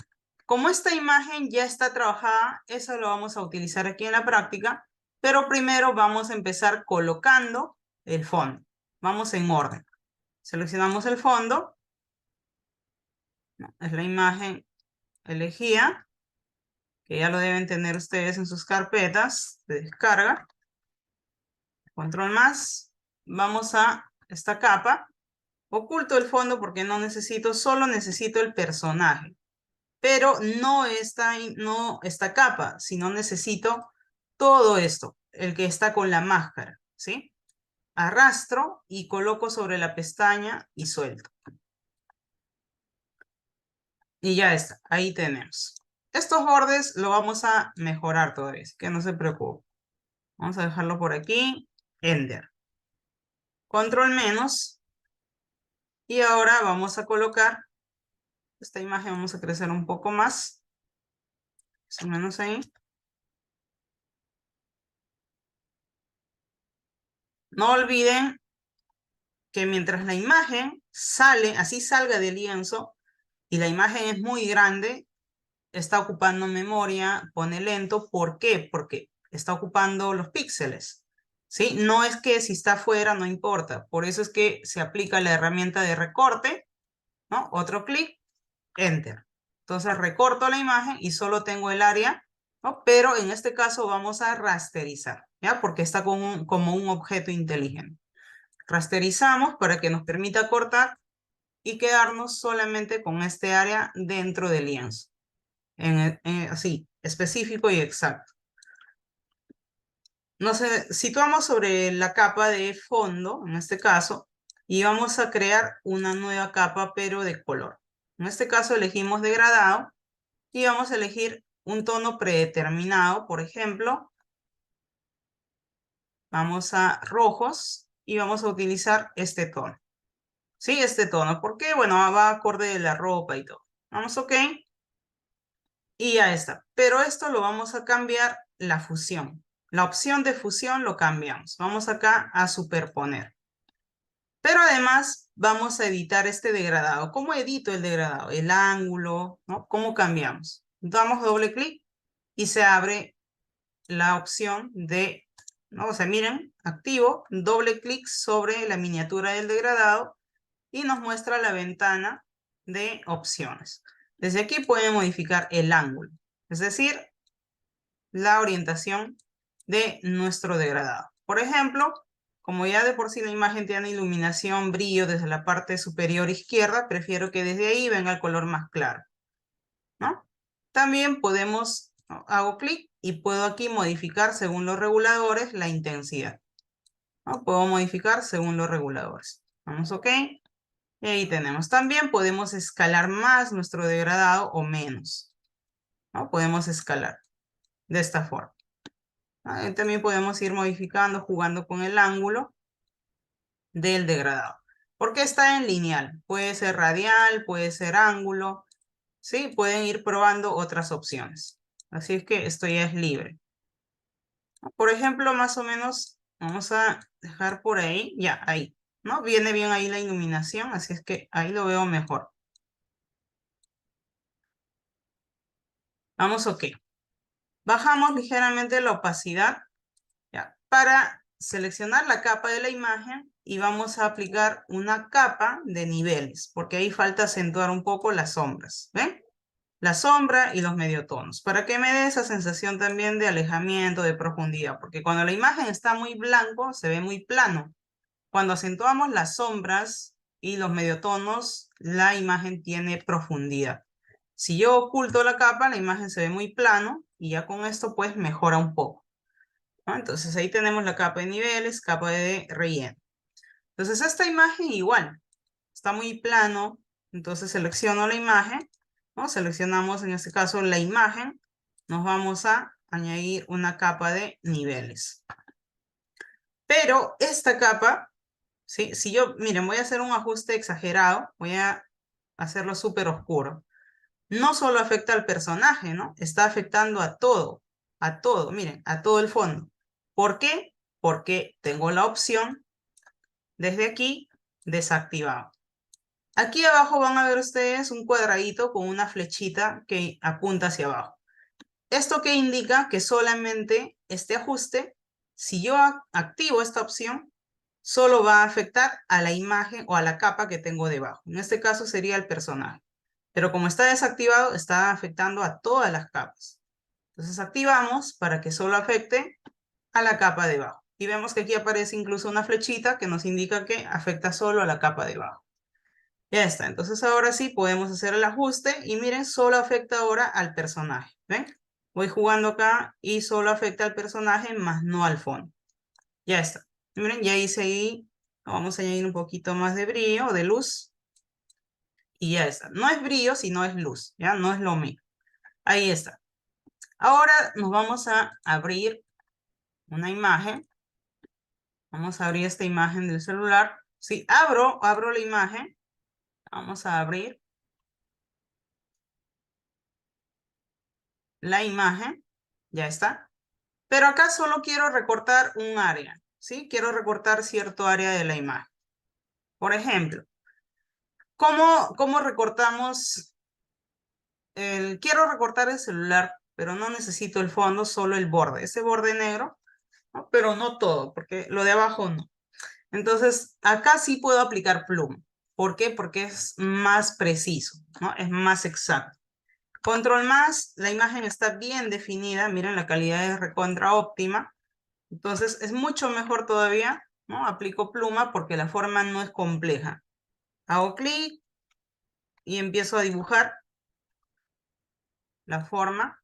Como esta imagen ya está trabajada, eso lo vamos a utilizar aquí en la práctica, pero primero vamos a empezar colocando el fondo. Vamos en orden. Seleccionamos el fondo. Es la imagen elegida, que ya lo deben tener ustedes en sus carpetas de descarga. Control más. Vamos a esta capa. Oculto el fondo porque no necesito, solo necesito el personaje. Pero no esta capa, sino necesito todo esto, el que está con la máscara, ¿sí? Arrastro y coloco sobre la pestaña y suelto. Y ya está, ahí tenemos. Estos bordes lo vamos a mejorar todavía, así que no se preocupe. Vamos a dejarlo por aquí, Ender. Control menos. Y ahora vamos a colocar esta imagen, vamos a crecer un poco más. Más o menos ahí. No olviden que mientras la imagen sale, así salga del lienzo, y la imagen es muy grande, está ocupando memoria, pone lento. ¿Por qué? Porque está ocupando los píxeles, ¿sí? No es que si está fuera no importa. Por eso es que se aplica la herramienta de recorte, ¿no? Otro clic, Enter. Entonces recorto la imagen y solo tengo el área, ¿no? Pero en este caso vamos a rasterizar, ¿ya? Porque está como un objeto inteligente. Rasterizamos para que nos permita cortar y quedarnos solamente con este área dentro del lienzo. Así, específico y exacto. Nos situamos sobre la capa de fondo, en este caso, y vamos a crear una nueva capa, pero de color. En este caso elegimos degradado y vamos a elegir un tono predeterminado. Por ejemplo, vamos a rojos y vamos a utilizar este tono. Sí, este tono. ¿Por qué? Bueno, va acorde de la ropa y todo. Vamos, ok. Y ya está. Pero esto lo vamos a cambiar la fusión. La opción de fusión lo cambiamos. Vamos acá a superponer. Pero además vamos a editar este degradado. ¿Cómo edito el degradado? El ángulo, ¿no? ¿Cómo cambiamos? Damos doble clic y se abre la opción de, ¿no? O sea, miren, activo, doble clic sobre la miniatura del degradado y nos muestra la ventana de opciones. Desde aquí pueden modificar el ángulo, es decir, la orientación de nuestro degradado. Por ejemplo, como ya de por sí la imagen tiene iluminación, brillo desde la parte superior izquierda, prefiero que desde ahí venga el color más claro, ¿no? También podemos, ¿no? Hago clic y puedo aquí modificar según los reguladores la intensidad, ¿no? Puedo modificar según los reguladores. Vamos, ok. Y ahí tenemos. También podemos escalar más nuestro degradado o menos, ¿no? Podemos escalar de esta forma. También podemos ir modificando, jugando con el ángulo del degradado. Porque está en lineal. Puede ser radial, puede ser ángulo. ¿Sí? Pueden ir probando otras opciones. Así es que esto ya es libre. Por ejemplo, más o menos, vamos a dejar por ahí. Ya, ahí. ¿No? Viene bien ahí la iluminación, así es que ahí lo veo mejor. Vamos, ok. Bajamos ligeramente la opacidad, ¿ya? Para seleccionar la capa de la imagen y vamos a aplicar una capa de niveles, porque ahí falta acentuar un poco las sombras, ¿ven? La sombra y los mediotonos, para que me dé esa sensación también de alejamiento, de profundidad, porque cuando la imagen está muy blanco, se ve muy plano. Cuando acentuamos las sombras y los mediotonos, la imagen tiene profundidad. Si yo oculto la capa, la imagen se ve muy plano y ya con esto pues mejora un poco, ¿no? Entonces ahí tenemos la capa de niveles, capa de relleno. Entonces esta imagen igual, está muy plano, entonces selecciono la imagen, ¿no? Seleccionamos en este caso la imagen, nos vamos a añadir una capa de niveles. Pero esta capa, ¿sí? Si yo, miren, voy a hacer un ajuste exagerado, voy a hacerlo súper oscuro. No solo afecta al personaje, ¿no? Está afectando a todo, miren, a todo el fondo. ¿Por qué? Porque tengo la opción desde aquí desactivado. Aquí abajo van a ver ustedes un cuadradito con una flechita que apunta hacia abajo. ¿Esto qué indica? Que solamente este ajuste, si yo activo esta opción, solo va a afectar a la imagen o a la capa que tengo debajo. En este caso sería el personaje. Pero como está desactivado, está afectando a todas las capas. Entonces activamos para que solo afecte a la capa debajo. Y vemos que aquí aparece incluso una flechita que nos indica que afecta solo a la capa debajo. Ya está. Entonces ahora sí podemos hacer el ajuste y miren, solo afecta ahora al personaje. ¿Ven? Voy jugando acá y solo afecta al personaje más no al fondo. Ya está. Miren, ya hice ahí. Vamos a añadir un poquito más de brillo, de luz. Y ya está. No es brillo, sino es luz. Ya no es lo mismo. Ahí está. Ahora nos vamos a abrir una imagen. Vamos a abrir esta imagen del celular. Si abro la imagen. Vamos a abrir la imagen. Ya está. Pero acá solo quiero recortar un área. ¿Sí? Quiero recortar cierto área de la imagen. Por ejemplo, ¿cómo recortamos? Quiero recortar el celular, pero no necesito el fondo, solo el borde. Ese borde negro, ¿no? Pero no todo, porque lo de abajo no. Entonces, acá sí puedo aplicar pluma. ¿Por qué? Porque es más preciso, ¿no? Es más exacto. Control más, la imagen está bien definida. Miren, la calidad es recontra óptima. Entonces, es mucho mejor todavía, ¿no? Aplico pluma porque la forma no es compleja. Hago clic y empiezo a dibujar la forma,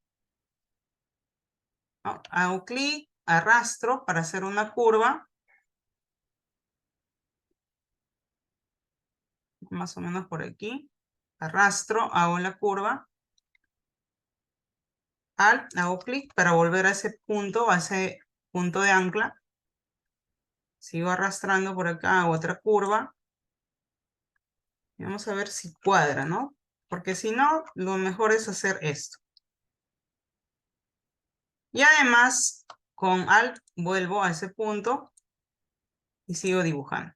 ¿no? Hago clic, arrastro para hacer una curva. Más o menos por aquí. Arrastro, hago la curva. Alt, hago clic para volver a ese punto de ancla. Sigo arrastrando por acá, hago otra curva. Y vamos a ver si cuadra, ¿no? Porque si no, lo mejor es hacer esto. Y además, con Alt, vuelvo a ese punto y sigo dibujando.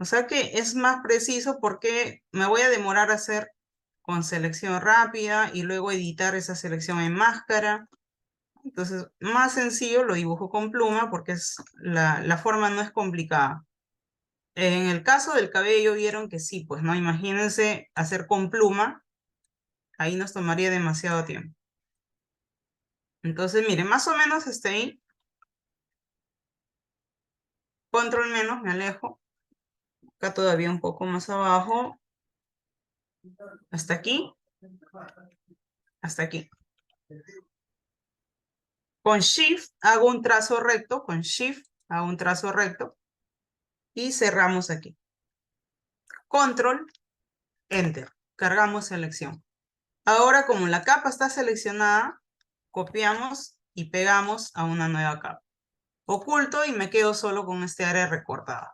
O sea que es más preciso porque me voy a demorar a hacer con selección rápida y luego editar esa selección en máscara. Entonces, más sencillo lo dibujo con pluma porque la forma no es complicada. En el caso del cabello vieron que sí, pues no, imagínense hacer con pluma, ahí nos tomaría demasiado tiempo. Entonces, miren, más o menos está ahí. Control menos, me alejo. Acá todavía un poco más abajo. Hasta aquí. Hasta aquí. Con Shift hago un trazo recto. Con Shift hago un trazo recto. Y cerramos aquí. Control, Enter. Cargamos selección. Ahora, como la capa está seleccionada, copiamos y pegamos a una nueva capa. Oculto y me quedo solo con este área recortada.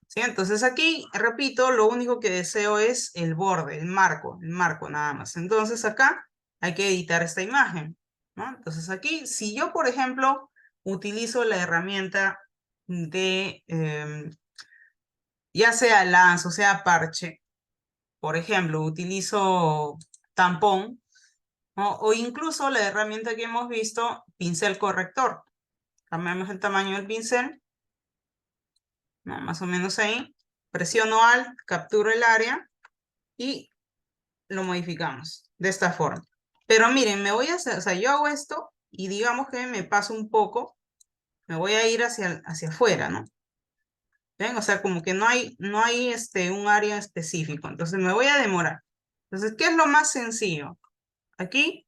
¿Sí? Entonces aquí, repito, lo único que deseo es el borde, el marco nada más. Entonces acá hay que editar esta imagen, ¿no? Entonces aquí, si yo, por ejemplo, utilizo la herramienta de, ya sea lanzo, sea parche, por ejemplo, utilizo tampón, ¿no? O incluso la herramienta que hemos visto, pincel corrector. Cambiamos el tamaño del pincel, ¿no? Más o menos ahí. Presiono Alt, capturo el área y lo modificamos de esta forma. Pero miren, me voy a hacer, o sea, yo hago esto y digamos que me paso un poco, me voy a ir hacia afuera, ¿no? ¿Ven? O sea, como que no hay un área específico, entonces me voy a demorar. Entonces, ¿qué es lo más sencillo? Aquí,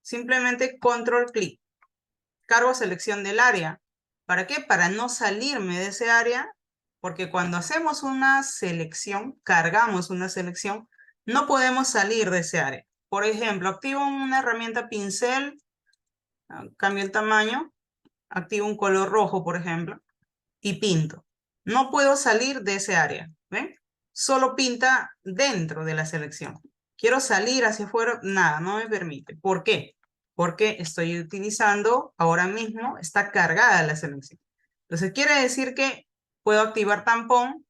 simplemente control clic, cargo selección del área. ¿Para qué? Para no salirme de ese área, porque cuando hacemos una selección, cargamos una selección, no podemos salir de ese área. Por ejemplo, activo una herramienta pincel, cambio el tamaño activo un color rojo, por ejemplo, y pinto. No puedo salir de ese área, ¿ven? Solo pinta dentro de la selección. Quiero salir hacia afuera, nada, no me permite. ¿Por qué? Porque estoy utilizando ahora mismo, está cargada la selección. Entonces quiere decir que puedo activar tampón,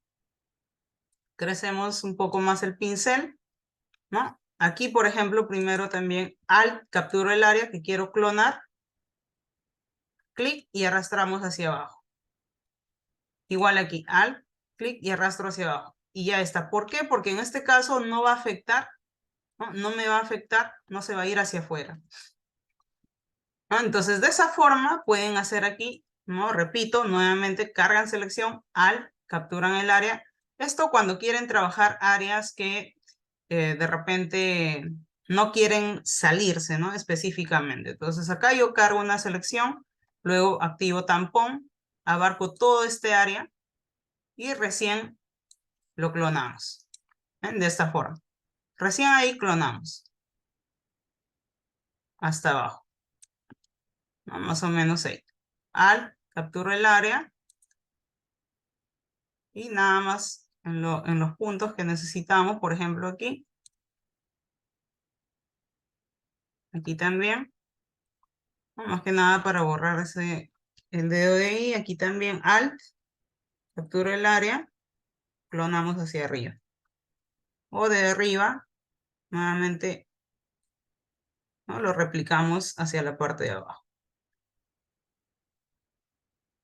crecemos un poco más el pincel, ¿no? Aquí, por ejemplo, primero también Alt, capturo el área que quiero clonar, clic y arrastramos hacia abajo. Igual aquí, Alt, clic y arrastro hacia abajo. Y ya está. ¿Por qué? Porque en este caso no va a afectar, ¿no? No me va a afectar, no se va a ir hacia afuera. ¿No? Entonces, de esa forma pueden hacer aquí, ¿no? Repito, nuevamente cargan selección, Alt, capturan el área. Esto cuando quieren trabajar áreas que de repente no quieren salirse, ¿no? Específicamente. Entonces, acá yo cargo una selección, luego activo tampón, abarco todo este área y recién lo clonamos. De esta forma. Recién ahí clonamos. Hasta abajo. ¿No? Más o menos ahí. Alt, capturo el área. Y nada más en los puntos que necesitamos. Por ejemplo aquí. Aquí también. ¿No? Más que nada para borrar el dedo de ahí. Aquí también Alt, capturo el área. Clonamos hacia arriba. O de arriba. Nuevamente, ¿no? Lo replicamos hacia la parte de abajo.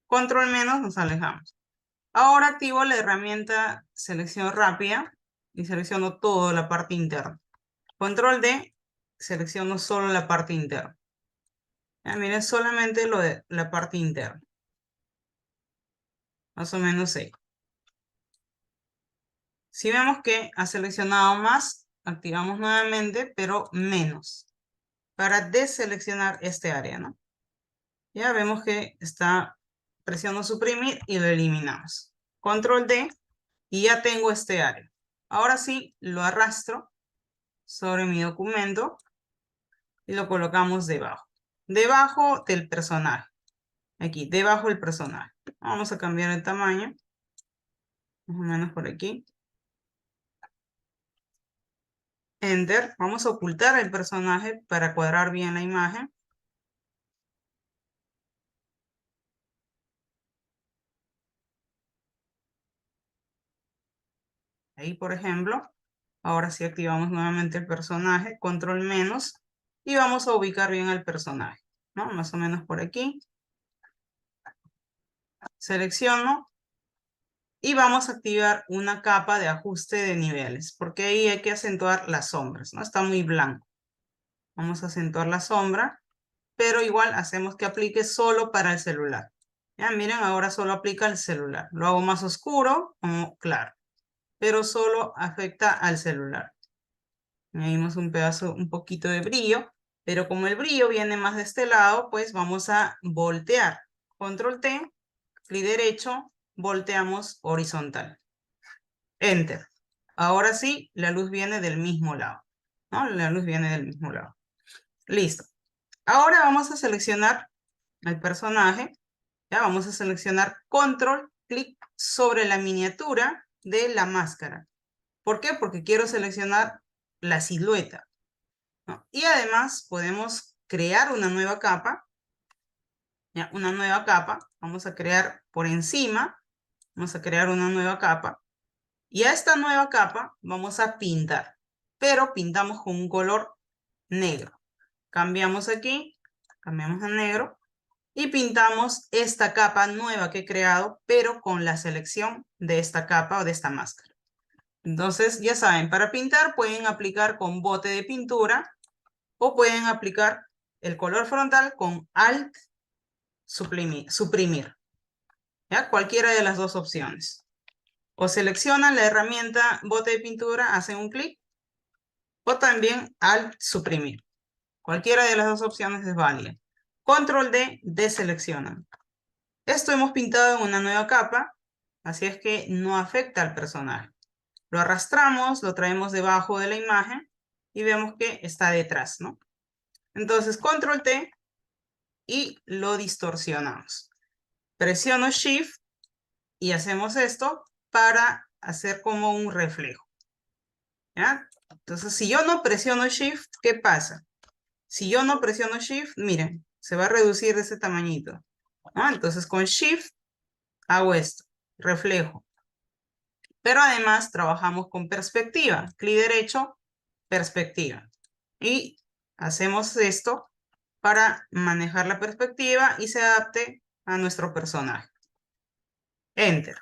Control menos, nos alejamos. Ahora activo la herramienta selección rápida y selecciono toda la parte interna. Control D, selecciono solo la parte interna. Ya, miren, solamente lo de la parte interna. Más o menos ahí. Si vemos que ha seleccionado más, activamos nuevamente, pero menos. Para deseleccionar este área, ¿no? Ya vemos que está, presiono suprimir y lo eliminamos. Control D y ya tengo este área. Ahora sí, lo arrastro sobre mi documento y lo colocamos debajo. Debajo del personaje. Aquí, debajo del personaje. Vamos a cambiar el tamaño. Más o menos por aquí. Enter. Vamos a ocultar el personaje para cuadrar bien la imagen. Ahí, por ejemplo. Ahora sí activamos nuevamente el personaje. Control menos. Y vamos a ubicar bien al personaje. ¿No? Más o menos por aquí. Selecciono. Y vamos a activar una capa de ajuste de niveles. Porque ahí hay que acentuar las sombras. ¿No? Está muy blanco. Vamos a acentuar la sombra. Pero igual hacemos que aplique solo para el celular. Ya miren, ahora solo aplica el celular. Lo hago más oscuro o claro, pero solo afecta al celular. Añadimos un pedazo, un poquito de brillo, pero como el brillo viene más de este lado, pues vamos a voltear. Control T, clic derecho, volteamos horizontal. Enter. Ahora sí, la luz viene del mismo lado. ¿No? La luz viene del mismo lado. Listo. Ahora vamos a seleccionar al personaje. Ya vamos a seleccionar control, clic sobre la miniatura de la máscara. ¿Por qué? Porque quiero seleccionar la silueta, ¿no? Y además podemos crear una nueva capa. ¿Ya? Una nueva capa. Vamos a crear por encima. Vamos a crear una nueva capa. Y a esta nueva capa vamos a pintar. Pero pintamos con un color negro. Cambiamos aquí. Cambiamos a negro. Y pintamos esta capa nueva que he creado, pero con la selección de esta capa o de esta máscara. Entonces, ya saben, para pintar pueden aplicar con bote de pintura o pueden aplicar el color frontal con Alt, suprimir. ¿Ya? Cualquiera de las dos opciones. O seleccionan la herramienta bote de pintura, hacen un clic, o también Alt, suprimir. Cualquiera de las dos opciones es válida. Control D, deseleccionan. Esto hemos pintado en una nueva capa, así es que no afecta al personaje. Lo arrastramos, lo traemos debajo de la imagen y vemos que está detrás, ¿no? Entonces, Control T y lo distorsionamos. Presiono Shift y hacemos esto para hacer como un reflejo. ¿Ya? Entonces, si yo no presiono Shift, ¿qué pasa? Si yo no presiono Shift, miren, se va a reducir de ese tamañito. ¿No? Entonces, con Shift hago esto, reflejo. Pero además trabajamos con perspectiva. Clic derecho, perspectiva. Y hacemos esto para manejar la perspectiva y se adapte a nuestro personaje. Enter.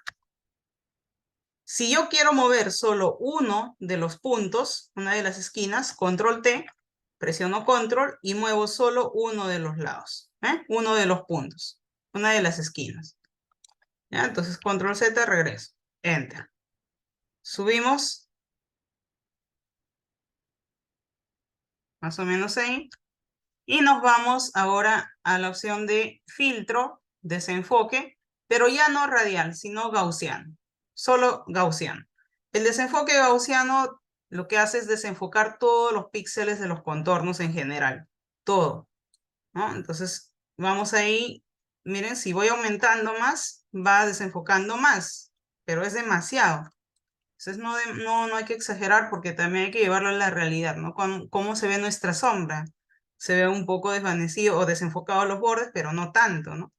Si yo quiero mover solo uno de los puntos, una de las esquinas, control T, presiono control y muevo solo uno de los lados, uno de los puntos, una de las esquinas. ¿Ya? Entonces control Z, regreso. Enter. Subimos. Más o menos ahí. Y nos vamos ahora a la opción de filtro, desenfoque, pero ya no radial, sino gaussiano. Solo gaussiano. El desenfoque gaussiano lo que hace es desenfocar todos los píxeles de los contornos en general. Todo, ¿no? Entonces, vamos ahí. Miren, si voy aumentando más, va desenfocando más, pero es demasiado. Entonces, no hay que exagerar porque también hay que llevarlo a la realidad, ¿no? Cómo se ve nuestra sombra. Se ve un poco desvanecido o desenfocado los bordes, pero no tanto, ¿no?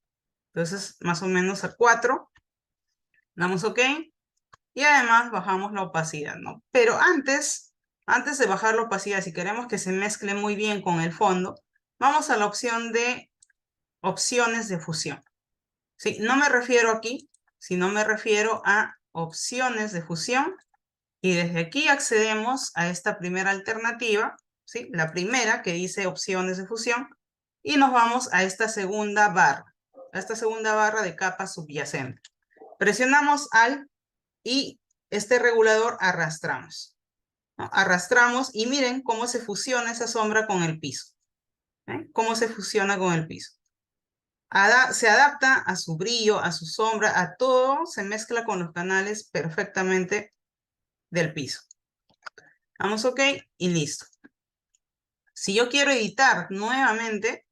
Entonces, más o menos a 4. Damos OK. Y además bajamos la opacidad, ¿no? Pero antes de bajar la opacidad, si queremos que se mezcle muy bien con el fondo, vamos a la opción de opciones de fusión. ¿Sí? No me refiero aquí, sino me refiero a opciones de fusión. Y desde aquí accedemos a esta primera alternativa, ¿sí? La primera que dice opciones de fusión. Y nos vamos a esta segunda barra de capa subyacente. Presionamos Alt y este regulador arrastramos, ¿no? Arrastramos y miren cómo se fusiona esa sombra con el piso. Cómo se fusiona con el piso. Se adapta a su brillo, a su sombra, a todo, se mezcla con los canales perfectamente del piso. Damos OK y listo. Si yo quiero editar nuevamente,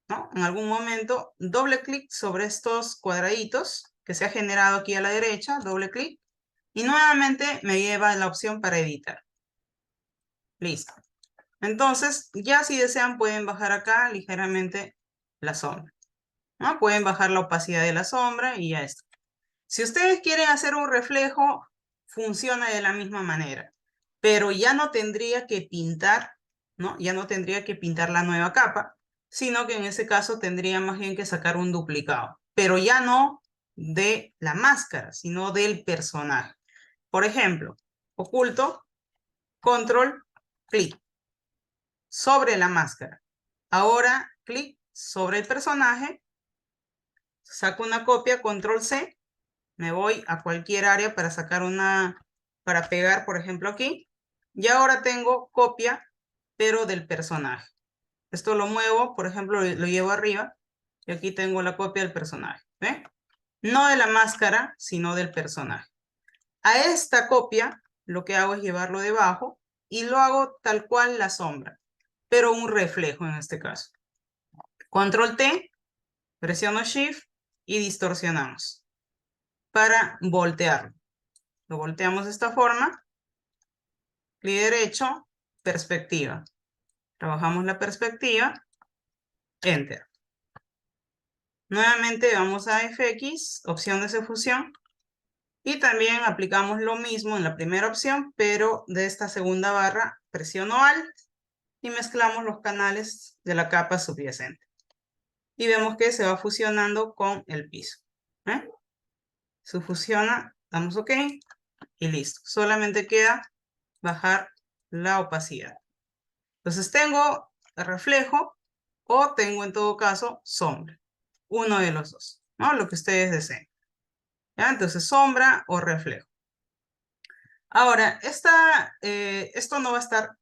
¿no? En algún momento, doble clic sobre estos cuadraditos que se ha generado aquí a la derecha, doble clic, y nuevamente me lleva a la opción para editar. Listo. Entonces, ya si desean pueden bajar acá ligeramente la sombra, ¿no? Pueden bajar la opacidad de la sombra y ya está. Si ustedes quieren hacer un reflejo, funciona de la misma manera, pero ya no tendría que pintar, ¿no? Ya no tendría que pintar la nueva capa, sino que en ese caso tendría más bien que sacar un duplicado, pero ya no de la máscara, sino del personaje. Por ejemplo, oculto, control, clic sobre la máscara. Ahora clic sobre el personaje, saco una copia, control C, me voy a cualquier área para sacar para pegar, por ejemplo, aquí. Y ahora tengo copia, pero del personaje. Esto lo muevo, por ejemplo, lo llevo arriba. Y aquí tengo la copia del personaje. ¿Ven? No de la máscara, sino del personaje. A esta copia, lo que hago es llevarlo debajo y lo hago tal cual la sombra, pero un reflejo en este caso. Control T, presiono Shift y distorsionamos para voltearlo. Lo volteamos de esta forma. Clic derecho, perspectiva. Trabajamos la perspectiva. Enter. Nuevamente vamos a FX, opciones de fusión. Y también aplicamos lo mismo en la primera opción, pero de esta segunda barra presiono Alt y mezclamos los canales de la capa subyacente. Y vemos que se va fusionando con el piso. Se fusiona, damos OK y listo. Solamente queda bajar la opacidad. Entonces tengo reflejo o tengo en todo caso sombra. Uno de los dos, ¿no? Lo que ustedes deseen. ¿Ya? Entonces sombra o reflejo. Ahora, esto no va a estar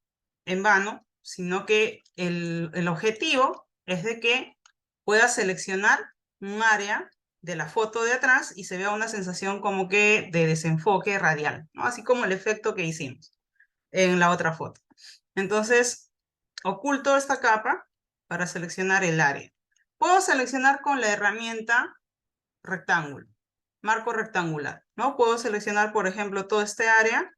en vano, sino que el objetivo es de que pueda seleccionar un área de la foto de atrás y se vea una sensación como que de desenfoque radial, ¿no? Así como el efecto que hicimos en la otra foto. Entonces, oculto esta capa para seleccionar el área. Puedo seleccionar con la herramienta rectángulo, marco rectangular, ¿no? Puedo seleccionar, por ejemplo, todo este área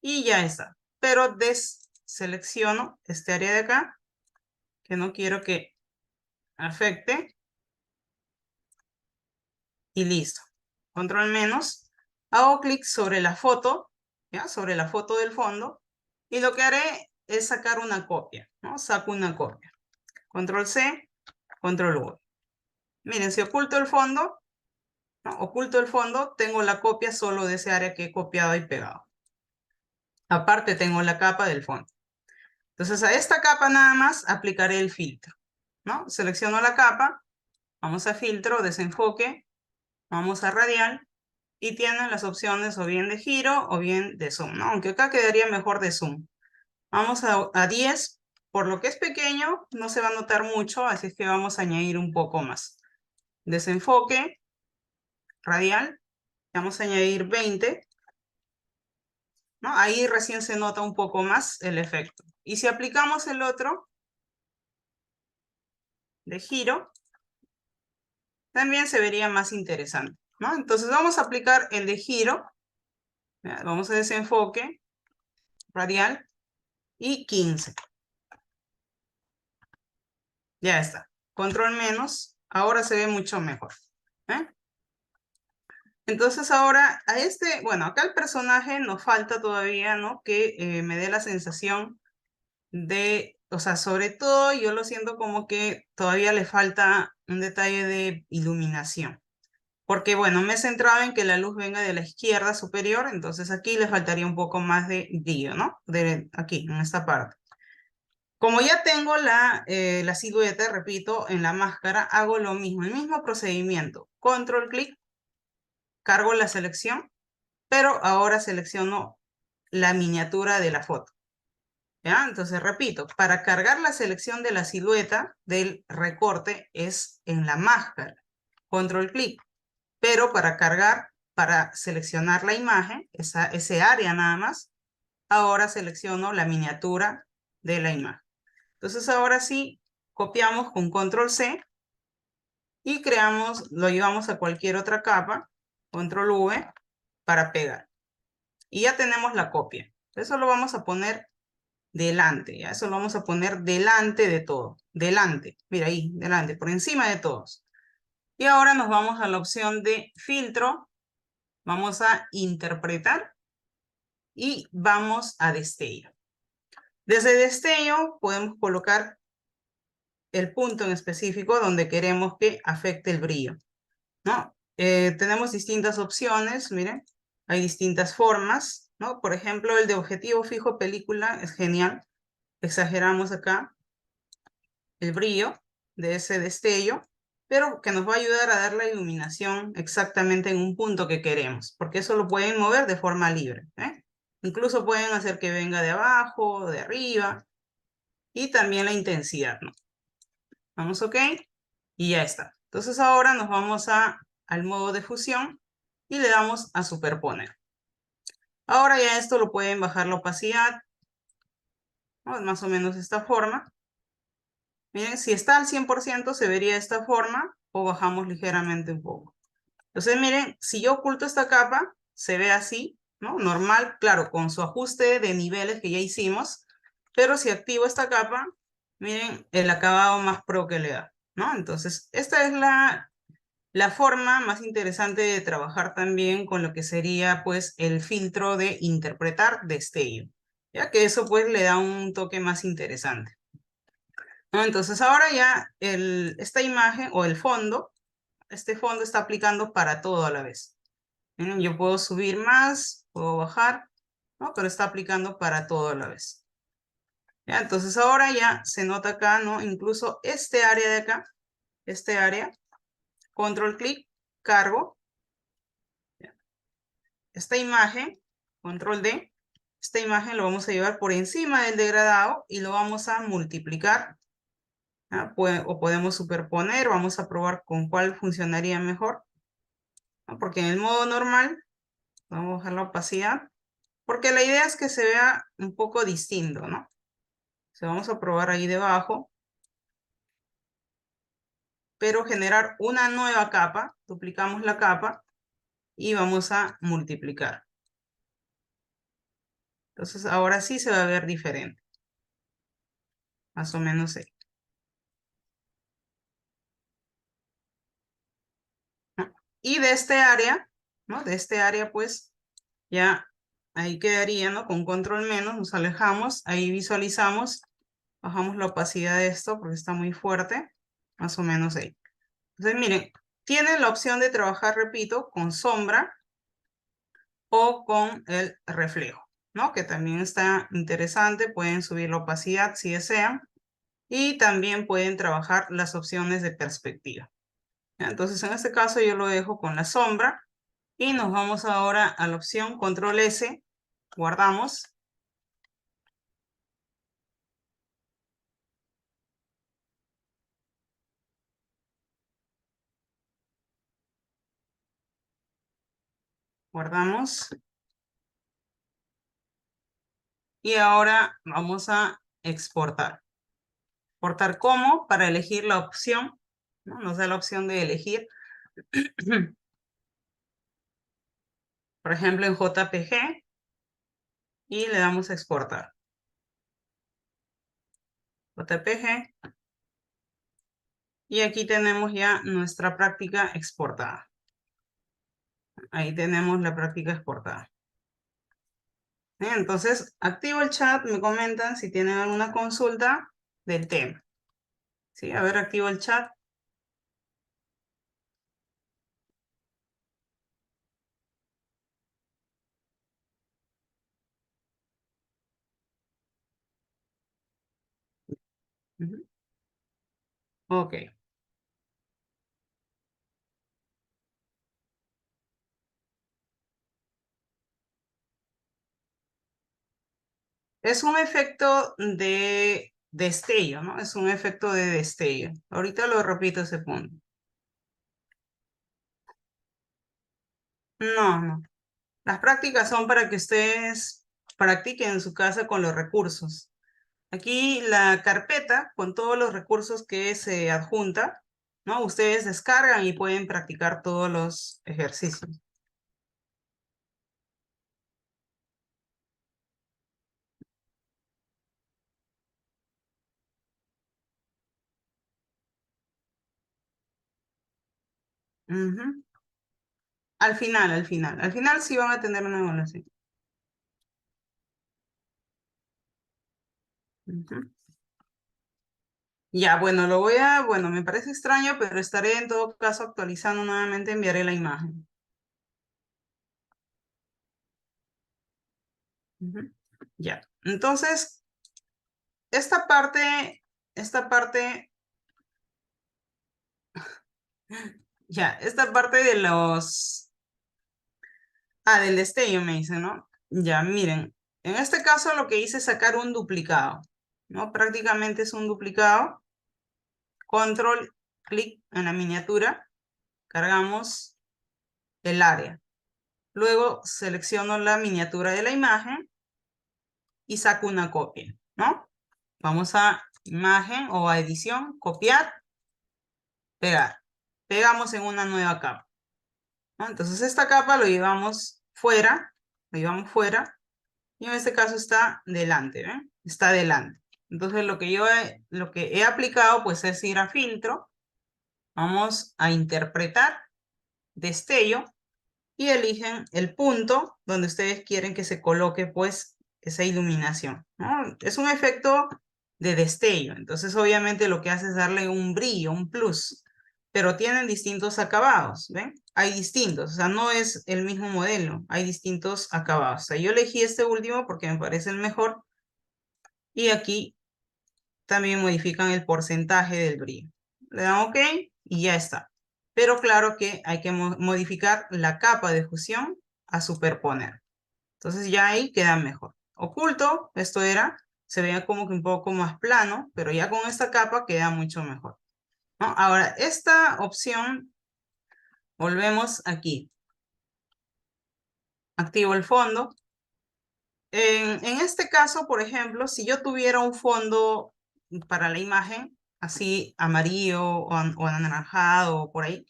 y ya está. Pero deselecciono este área de acá, que no quiero que afecte. Y listo. Control menos. Hago clic sobre la foto, ¿ya? Sobre la foto del fondo. Y lo que haré es sacar una copia, ¿no? Saco una copia. Control C, Control V. Miren, si oculto el fondo, ¿no? Oculto el fondo, tengo la copia solo de ese área que he copiado y pegado. Aparte tengo la capa del fondo. Entonces a esta capa nada más aplicaré el filtro, ¿no? Selecciono la capa, vamos a filtro, desenfoque, vamos a radial y tienen las opciones o bien de giro o bien de zoom, ¿no? Aunque acá quedaría mejor de zoom. Vamos a 10, por lo que es pequeño no se va a notar mucho, así es que vamos a añadir un poco más. Desenfoque, radial, vamos a añadir 20, ¿no? Ahí recién se nota un poco más el efecto. Y si aplicamos el otro de giro, también se vería más interesante, ¿no? Entonces vamos a aplicar el de giro, ¿ya? Vamos a desenfoque, radial y 15. Ya está. Control menos, ahora se ve mucho mejor, ¿eh? Entonces ahora a este, bueno, acá el personaje nos falta todavía, ¿no? Que me dé la sensación de, o sea, sobre todo yo lo siento como que todavía le falta un detalle de iluminación. Porque bueno, me he centrado en que la luz venga de la izquierda superior, entonces aquí le faltaría un poco más de brillo, ¿no? De aquí, en esta parte. Como ya tengo la silueta, repito, en la máscara, hago lo mismo, el mismo procedimiento. Control clic, cargo la selección, pero ahora selecciono la miniatura de la foto. ¿Ya? Entonces, repito, para cargar la selección de la silueta del recorte es en la máscara. Control clic. Pero para cargar, para seleccionar la imagen, ese área nada más, ahora selecciono la miniatura de la imagen. Entonces ahora sí, copiamos con Control C y creamos, lo llevamos a cualquier otra capa, Control V, para pegar. Y ya tenemos la copia. Eso lo vamos a poner delante, ya eso lo vamos a poner delante de todo. Delante, mira ahí, delante, por encima de todos. Y ahora nos vamos a la opción de filtro, vamos a interpretar y vamos a destello. Desde destello podemos colocar el punto en específico donde queremos que afecte el brillo, ¿no? Tenemos distintas opciones, miren, hay distintas formas, ¿no? Por ejemplo, el de objetivo fijo película es genial. Exageramos acá el brillo de ese destello, pero que nos va a ayudar a dar la iluminación exactamente en un punto que queremos, porque eso lo pueden mover de forma libre, ¿eh? Incluso pueden hacer que venga de abajo, de arriba, y también la intensidad, ¿no? Vamos OK, y ya está. Entonces ahora nos vamos al modo de fusión y le damos a superponer. Ahora ya esto lo pueden bajar la opacidad, ¿no? Más o menos de esta forma. Miren, si está al 100% se vería de esta forma o bajamos ligeramente un poco. Entonces miren, si yo oculto esta capa, se ve así, ¿no? Normal, claro, con su ajuste de niveles que ya hicimos, pero si activo esta capa, miren el acabado más pro que le da, ¿no? Entonces, esta es la forma más interesante de trabajar también con lo que sería pues el filtro de interpretar destello, ya que eso pues le da un toque más interesante, ¿no? Entonces ahora ya esta imagen o el fondo, este fondo está aplicando para todo a la vez. ¿Ven? Yo puedo subir más, puedo bajar, ¿no? Pero está aplicando para todo a la vez. ¿Ya? Entonces ahora ya se nota acá, ¿no? Incluso este área de acá, este área, control clic, cargo. Esta imagen, control D, esta imagen lo vamos a llevar por encima del degradado y lo vamos a multiplicar, ¿ah? O podemos superponer, vamos a probar con cuál funcionaría mejor, ¿no? Porque en el modo normal, vamos a bajar la opacidad, porque la idea es que se vea un poco distinto, ¿no? Entonces vamos a probar ahí debajo. pero generar una nueva capa. Duplicamos la capa y vamos a multiplicar. Entonces ahora sí se va a ver diferente. Más o menos ahí, ¿no? Y de este área, ¿no? De este área pues ya ahí quedaría, ¿no? Con control menos nos alejamos, ahí visualizamos, bajamos la opacidad de esto porque está muy fuerte, más o menos ahí. Entonces miren, tienen la opción de trabajar, repito, con sombra o con el reflejo, ¿no? Que también está interesante, pueden subir la opacidad si desean y también pueden trabajar las opciones de perspectiva. ¿Ya? Entonces en este caso yo lo dejo con la sombra y nos vamos ahora a la opción control S, guardamos. Guardamos. Y ahora vamos a exportar. Exportar como para elegir la opción, ¿no? Nos da la opción de elegir, por ejemplo, en JPG y le damos a exportar. JPG. Y aquí tenemos ya nuestra práctica exportada. Ahí tenemos la práctica exportada. Bien, entonces, activo el chat, me comentan si tienen alguna consulta del tema. Sí, a ver, activo el chat. Ujú. Ok. Es un efecto de destello, ¿no? Es un efecto de destello. Ahorita lo repito ese punto. No, no. Las prácticas son para que ustedes practiquen en su casa con los recursos. Aquí la carpeta con todos los recursos que se adjunta, ¿no? Ustedes descargan y pueden practicar todos los ejercicios. Ujú. Al final sí van a tener una evaluación. Ujú. Ya, bueno, bueno, me parece extraño, pero estaré en todo caso actualizando nuevamente, enviaré la imagen. Ujú. Ya, entonces, esta parte, ya, esta parte de del destello me dice, ¿no? Ya, miren, en este caso lo que hice es sacar un duplicado, ¿no? Prácticamente es un duplicado, control, clic en la miniatura, cargamos el área. Luego selecciono la miniatura de la imagen y saco una copia, ¿no? Vamos a imagen o a edición, copiar, pegar. Pegamos en una nueva capa, ¿no? Entonces esta capa lo llevamos fuera y en este caso está delante, ¿ven? Está delante. Entonces lo que he aplicado pues es ir a filtro, vamos a interpretar destello y eligen el punto donde ustedes quieren que se coloque pues esa iluminación, ¿no? Es un efecto de destello, entonces obviamente lo que hace es darle un brillo, un plus, pero tienen distintos acabados, ¿ven? Hay distintos, o sea, no es el mismo modelo, hay distintos acabados. O sea, yo elegí este último porque me parece el mejor y aquí también modifican el porcentaje del brillo. Le dan OK y ya está. Pero claro que hay que modificar la capa de fusión a superponer. Entonces ya ahí queda mejor. Oculto, se veía como que un poco más plano, pero ya con esta capa queda mucho mejor, ¿no? Ahora, esta opción, volvemos aquí. Activo el fondo. En este caso, por ejemplo, si yo tuviera un fondo para la imagen, así amarillo o anaranjado o por ahí,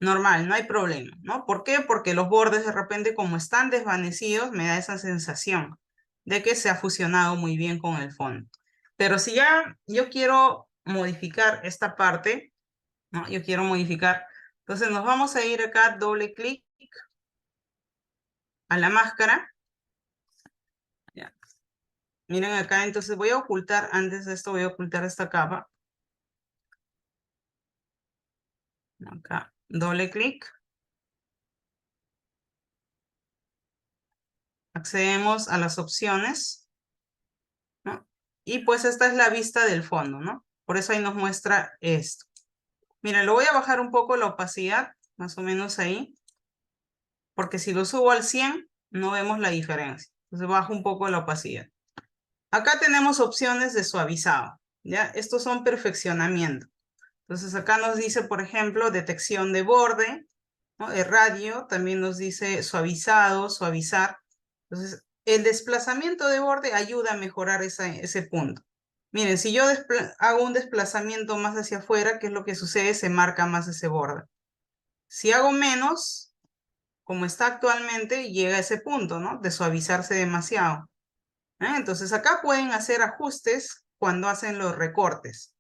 normal, no hay problema, ¿no? ¿Por qué? Porque los bordes de repente como están desvanecidos me da esa sensación de que se ha fusionado muy bien con el fondo. Pero si ya yo quiero modificar esta parte, ¿no? Yo quiero modificar, entonces nos vamos a ir acá, doble clic a la máscara. Ya. Miren acá, entonces voy a ocultar, antes de esto voy a ocultar esta capa. Acá, doble clic. Accedemos a las opciones, ¿no? Y pues esta es la vista del fondo, ¿no? Por eso ahí nos muestra esto. Miren, lo voy a bajar un poco la opacidad, más o menos ahí, porque si lo subo al 100, no vemos la diferencia. Entonces bajo un poco la opacidad. Acá tenemos opciones de suavizado, ¿ya? Estos son perfeccionamiento. Entonces acá nos dice, por ejemplo, detección de borde, ¿no? El radio también nos dice suavizado, suavizar. Entonces, el desplazamiento de borde ayuda a mejorar ese punto. Miren, si yo hago un desplazamiento más hacia afuera, ¿qué es lo que sucede? Se marca más ese borde. Si hago menos, como está actualmente, llega a ese punto, ¿no? De suavizarse demasiado. Entonces, acá pueden hacer ajustes cuando hacen los recortes.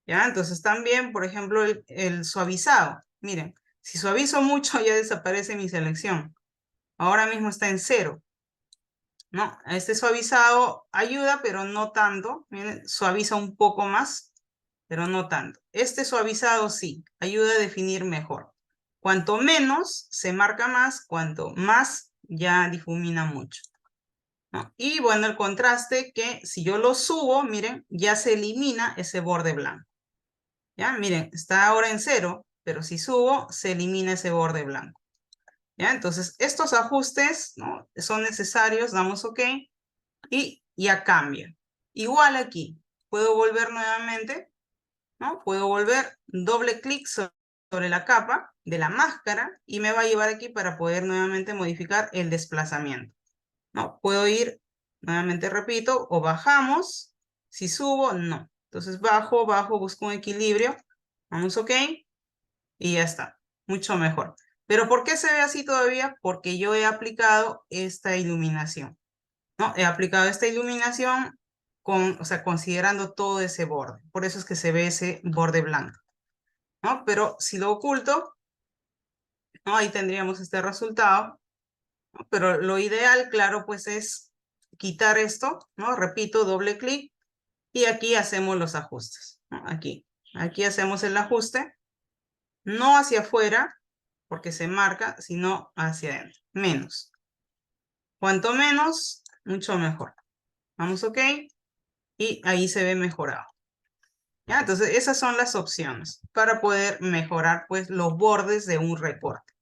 ¿Ya? Entonces también, por ejemplo, el suavizado. Miren, si suavizo mucho ya desaparece mi selección. Ahora mismo está en 0. ¿No? Este suavizado ayuda, pero no tanto. Miren, suaviza un poco más, pero no tanto. Este suavizado sí, ayuda a definir mejor. Cuanto menos se marca más, cuanto más ya difumina mucho, ¿no? Y bueno, el contraste que si yo lo subo, miren, ya se elimina ese borde blanco. ¿Ya? Miren, está ahora en 0, pero si subo, se elimina ese borde blanco. ¿Ya? Entonces, estos ajustes, ¿no? Son necesarios, damos OK y ya cambia. Igual aquí, puedo volver nuevamente, ¿no? Puedo volver, doble clic sobre la capa de la máscara y me va a llevar aquí para poder nuevamente modificar el desplazamiento, ¿no? Puedo ir, nuevamente repito, o bajamos, si subo, no. Entonces bajo, bajo, busco un equilibrio, vamos OK y ya está, mucho mejor. ¿Pero por qué se ve así todavía? Porque yo he aplicado esta iluminación, ¿no? He aplicado esta iluminación o sea, considerando todo ese borde. Por eso es que se ve ese borde blanco, ¿no? Pero si lo oculto, ¿no? Ahí tendríamos este resultado, ¿no? Pero lo ideal, claro, pues es quitar esto, ¿no? Repito, doble clic y aquí hacemos los ajustes, ¿no? Aquí hacemos el ajuste, no hacia afuera, porque se marca, sino hacia adentro, menos. Cuanto menos, mucho mejor. Vamos OK y ahí se ve mejorado. ¿Ya? Entonces esas son las opciones para poder mejorar pues los bordes de un recorte.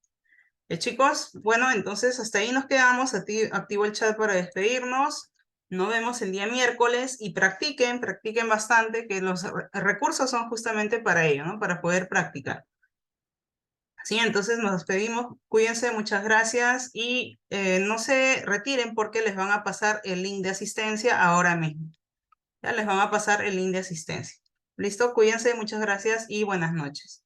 Chicos, bueno, entonces hasta ahí nos quedamos. Activo el chat para despedirnos. Nos vemos el día miércoles y practiquen bastante, que los recursos son justamente para ello, ¿no? Para poder practicar. Sí, entonces nos despedimos. Cuídense, muchas gracias y no se retiren porque les van a pasar el link de asistencia ahora mismo. Ya les van a pasar el link de asistencia. ¿Listo? Cuídense, muchas gracias y buenas noches.